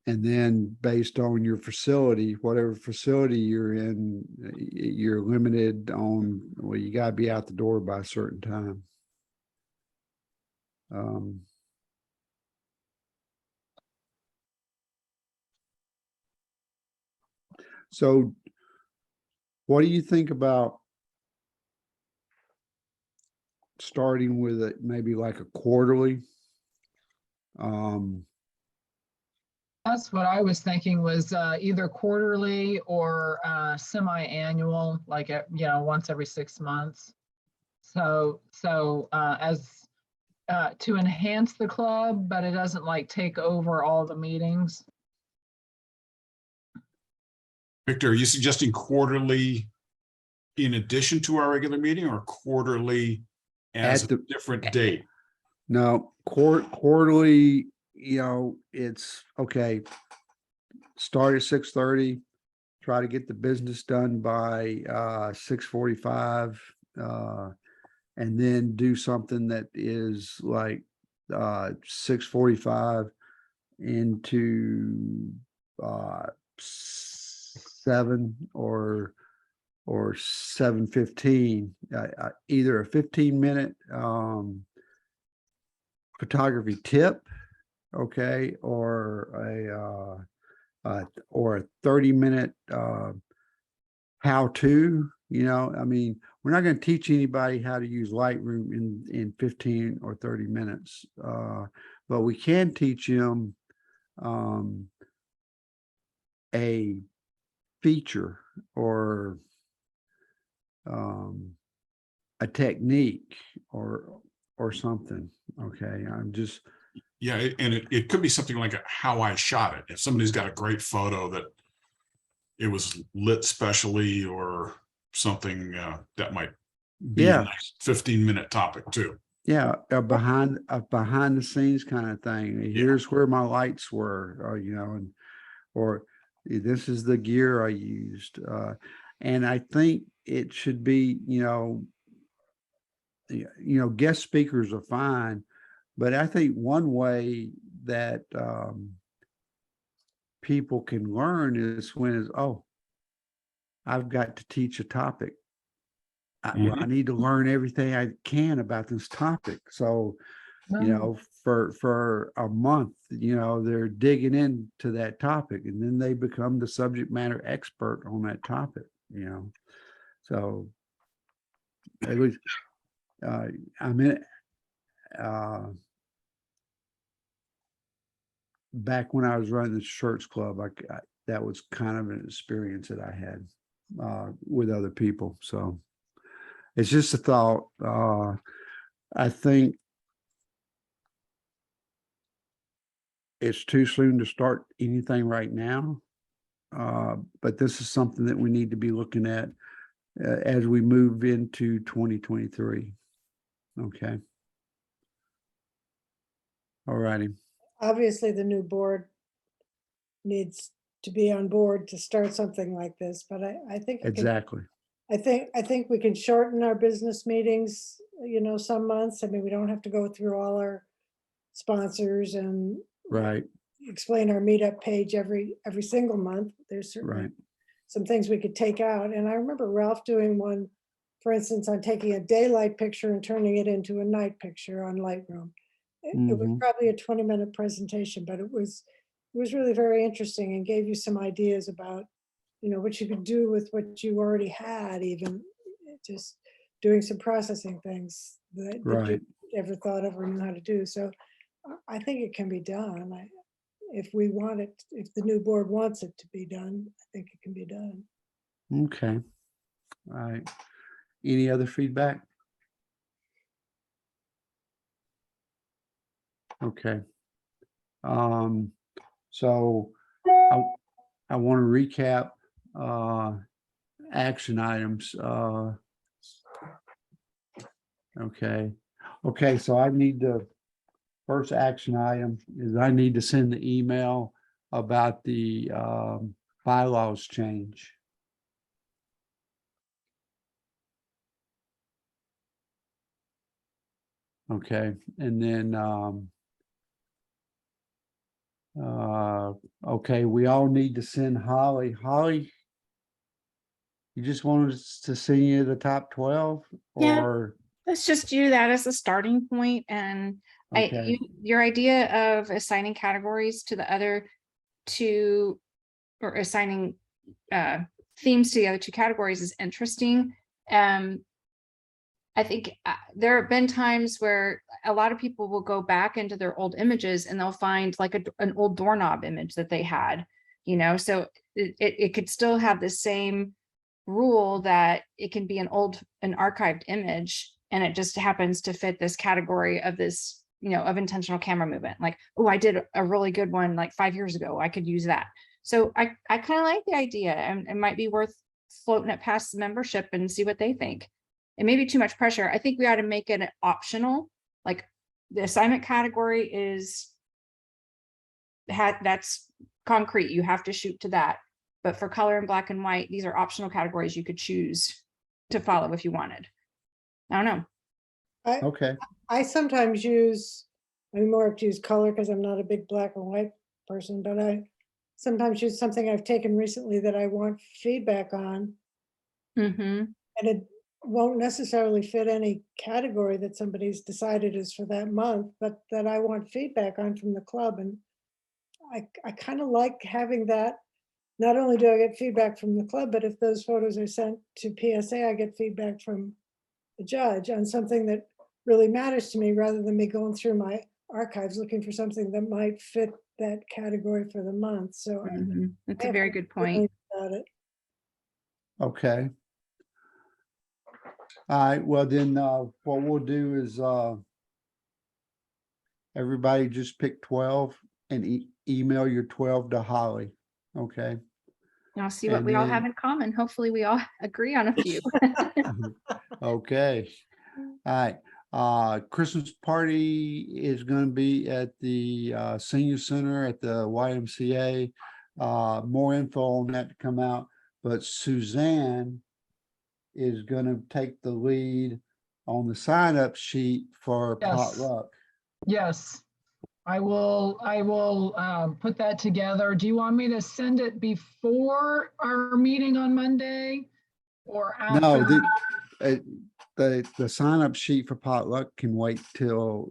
A: And then based on your facility, whatever facility you're in, you're limited on, well, you gotta be out the door by a certain time. So what do you think about starting with it, maybe like a quarterly?
F: That's what I was thinking was either quarterly or semi-annual, like, once every 6 months. So as to enhance the club, but it doesn't like take over all the meetings.
B: Victor, are you suggesting quarterly in addition to our regular meeting, or quarterly as
A: At
B: a
A: the-
B: different date?
A: No, quarterly, it's okay. Start at 6:30, try to get the business done by 6:45. And then do something that is like 6:45 into 7 or 7:15, either a 15-minute photography tip, okay, or a 30-minute how-to. I mean, we're not going to teach anybody how to use Lightroom in 15 or 30 minutes, but we can teach them a feature or a technique or something. Okay, I'm just
B: Yeah, and it could be something like how I shot it. If somebody's got a great photo that it was lit specially or something, that might be a
A: yeah.
B: nice 15-minute topic too.
A: Yeah, a behind the scenes kind of thing. Here's where my lights were, or this is the gear I used. And I think it should be, guest speakers are fine, but I think one way that people can learn is I've got to teach a topic. I need to learn everything I can about this topic. So, for a month, they're digging into that topic, and then they become the subject matter expert on that topic, So it was, back when I was running the church club, that was kind of an experience that I had with other people. So it's just a thought. I think it's too soon to start anything right now. But this is something that we need to be looking at as we move into 2023. Okay. All righty.
C: Obviously, the new board needs to be on board to start something like this, but I think
A: Exactly.
C: I think we can shorten our business meetings, some months. I mean, we don't have to go through all our sponsors and
A: Right.
C: explain our meetup page every single month. There's certainly
A: Right.
C: some things we could take out. And I remember Ralph doing one, for instance, on taking a daylight picture and turning it into a night picture on Lightroom. It was
A: Mhm.
C: probably a 20-minute presentation, but it was really very interesting and gave you some ideas about, what you could do with what you already had, even just doing some processing things that you
A: Right.
C: ever thought of or knew how to do. So I think it can be done. If we want it, if the new board wants it to be done, I think it can be done.
A: Okay. All right. Any other feedback? Okay. So I want to recap action items. Okay. Okay, so I need the first action item is I need to send the email about the bylaws change. Okay, and then okay, we all need to send Holly. Holly, you just wanted us to send you the top 12
D: Yeah.
A: or
D: Let's just do that as a starting point, and
A: okay,
D: your idea of assigning categories to the other two, or assigning themes to the other two categories is interesting. I think there have been times where a lot of people will go back into their old images and they'll find like an old doorknob image that they had, so it could still have the same rule that it can be an archived image, and it just happens to fit this category of this, of intentional camera movement. Like, oh, I did a really good one like 5 years ago. I could use that. So I kind of like the idea, and it might be worth floating it past the membership and see what they think. It may be too much pressure. I think we ought to make it optional. Like the assignment category that's concrete. You have to shoot to that. But for color and black and white, these are optional categories you could choose to follow if you wanted. I don't know.
A: Okay,
C: I sometimes I'm more apt to use color because I'm not a big black and white person, but I sometimes use something I've taken recently that I want feedback on.
D: Mm-hmm.
C: And it won't necessarily fit any category that somebody's decided is for that month, but that I want feedback on from the club. And I kind of like having that. Not only do I get feedback from the club, but if those photos are sent to PSA, I get feedback from the judge on something that really matters to me, rather than me going through my archives looking for something that might fit that category for the month. So
D: That's
C: I
D: a
C: have
D: very
C: to
D: good
C: think
D: point.
C: about it.
A: okay. All right, well then, what we'll do is, everybody just pick 12 and email your 12 to Holly, okay?
D: And I'll see what
A: And
D: we all
A: then-
D: have in common. Hopefully we all agree on a few.
A: Okay, all right. Christmas party is gonna be at the senior center at the YMCA. More info on that to come out, but Suzanne is gonna take the lead on the sign-up sheet for
F: Yes.
A: potluck.
F: Yes, I will put that together. Do you want me to send it before our meeting on Monday or after?
A: No, the sign-up sheet for potluck can wait till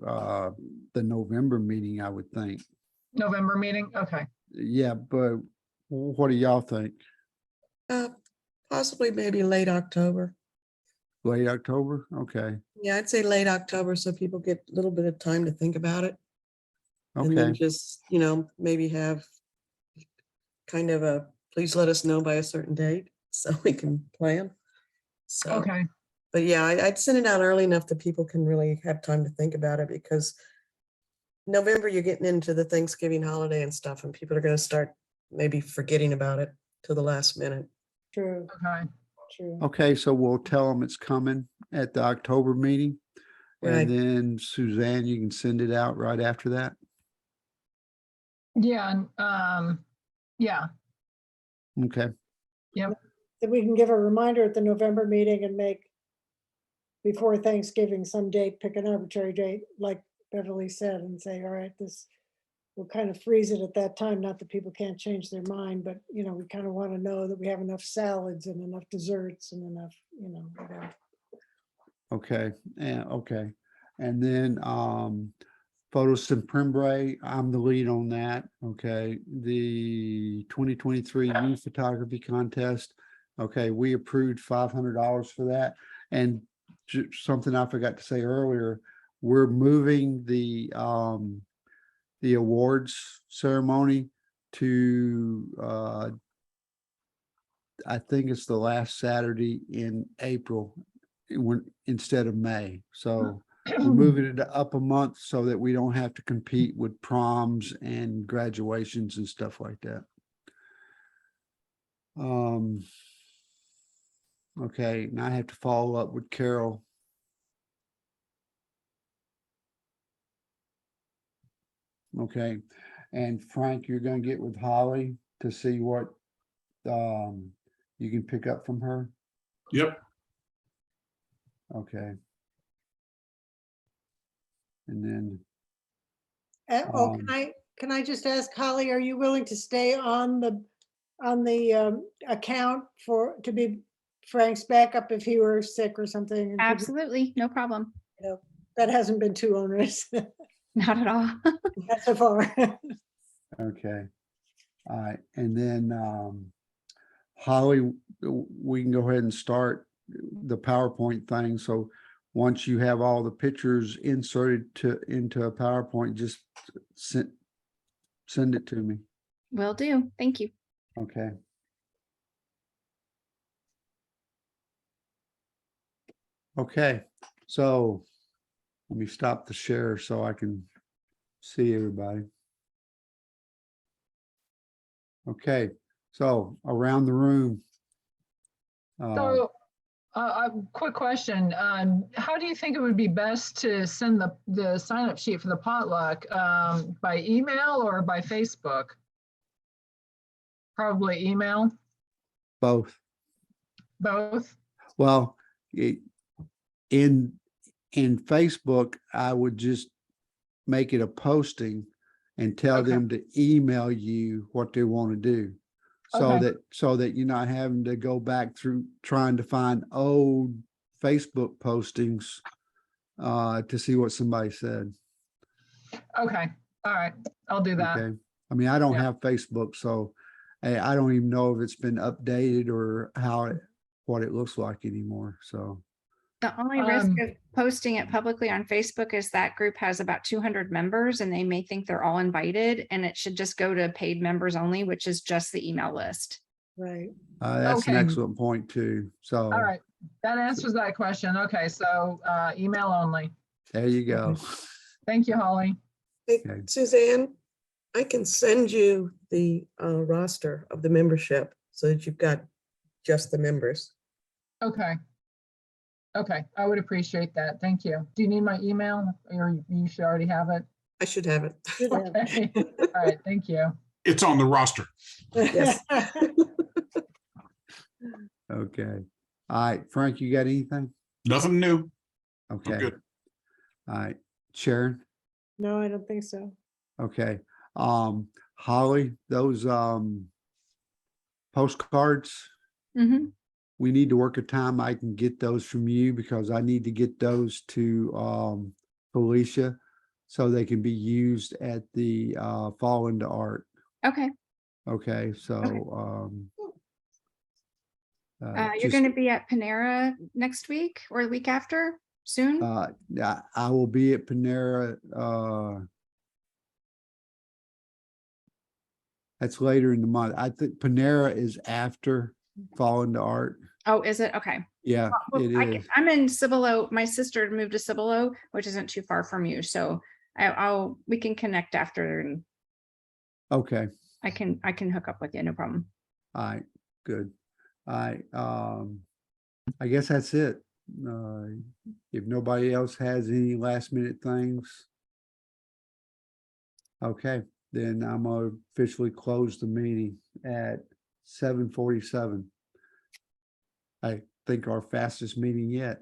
A: the November meeting, I would think.
F: November meeting? Okay.
A: Yeah, but what do y'all think?
E: Possibly maybe late October.
A: Late October? Okay,
E: Yeah, I'd say late October so people get a little bit of time to think about it. And then
A: okay,
E: just, maybe have kind of a, please let us know by a certain date so we can plan. So,
F: Okay.
E: but yeah, I'd send it out early enough that people can really have time to think about it, because November, you're getting into the Thanksgiving holiday and stuff, and people are going to start maybe forgetting about it till the last minute.
C: True,
F: Okay.
C: true.
A: okay, so we'll tell them it's coming at the October meeting.
E: Right.
A: And then Suzanne, you can send it out right after that.
F: Yeah. Yeah.
A: Okay,
C: That we can give a reminder at the November meeting and make before Thanksgiving some date, pick an arbitrary date, like Beverly said, and say, all right, we'll kind of freeze it at that time. Not that people can't change their mind, but we kind of want to know that we have enough salads and enough desserts and enough, whatever.
A: okay, and then Photos in Pembray, I'm the lead on that, okay? The 2023 youth photography contest, okay, we approved $500 for that. And something I forgot to say earlier, we're moving the awards ceremony to I think it's the last Saturday in April instead of May. So we're moving it up a month so that we don't have to compete with proms and graduations and stuff like that. Okay, now I have to follow up with Carol. Okay, and Frank, you're gonna get with Holly to see what you can pick up from her.
B: Yep.
A: Okay. And then,
C: Oh, can I just ask Holly, are you willing to stay on the account to be Frank's backup if he were sick or something? And could-
D: Absolutely, no problem.
C: That hasn't been too onerous.
D: Not at all.
C: Not so far.
A: okay. All right, and then Holly, we can go ahead and start the PowerPoint thing. So once you have all the pictures inserted into a PowerPoint, just send it to me.
D: Will do. Thank you.
A: Okay. Okay, so let me stop the share so I can see everybody. Okay, so around the room.
F: So, quick question. How do you think it would be best to send the sign-up sheet for the potluck? By email or by Facebook? Probably email,
A: Both.
F: both?
A: Well, in Facebook, I would just make it a posting and tell
F: Okay.
A: them to email you what they want to do. So
F: Okay.
A: that you're not having to go back through trying to find old Facebook postings to see what somebody said.
F: Okay, all right, I'll do that.
A: Okay. I mean, I don't
F: Yeah.
A: have Facebook, so I don't even know if it's been updated or what it looks like anymore. So,
D: The only risk
F: Um,
D: of posting it publicly on Facebook is that group has about 200 members and they may think they're all invited, and it should just go to paid members only, which is just the email list.
C: Right.
A: that's an
F: Okay.
A: excellent point too. So
F: All right, that answers that question. Okay, so email only.
A: there you go.
F: Thank you, Holly.
E: Hey,
A: Okay.
E: Suzanne, I can send you the roster of the membership so that you've got just the members.
F: Okay. Okay, I would appreciate that. Thank you. Do you need my email or you should already have it?
E: I should have it.
C: Should have.
F: Okay. All right, thank you.
B: It's on the roster.
E: Yes.
A: Okay. All right, Frank, you got anything?
B: Nothing new. I'm
A: Okay.
B: good.
A: All right, Sharon.
C: No, I don't think so.
A: Okay. Holly, those postcards,
D: Mhm.
A: we need to work a time I can get those from you because I need to get those to Felicia so they can be used at the Fall into Art.
D: Okay.
A: Okay, so
D: You're
A: just
D: going to be at Panera next week or the week after soon?
A: I will be at Panera. That's later in the month. I think Panera is after Fall into Art.
D: Oh, is it? Okay.
A: Yeah,
D: Well,
A: it is.
D: I'm in Cibolo. My sister moved to Cibolo, which isn't too far from you. So we can connect after and
A: Okay.
D: I can hook up with you. No problem.
A: All right, good. All right, I guess that's it. If nobody else has any last minute things. Okay, then I'm gonna officially close the meeting at 7:47. I think our fastest meeting yet.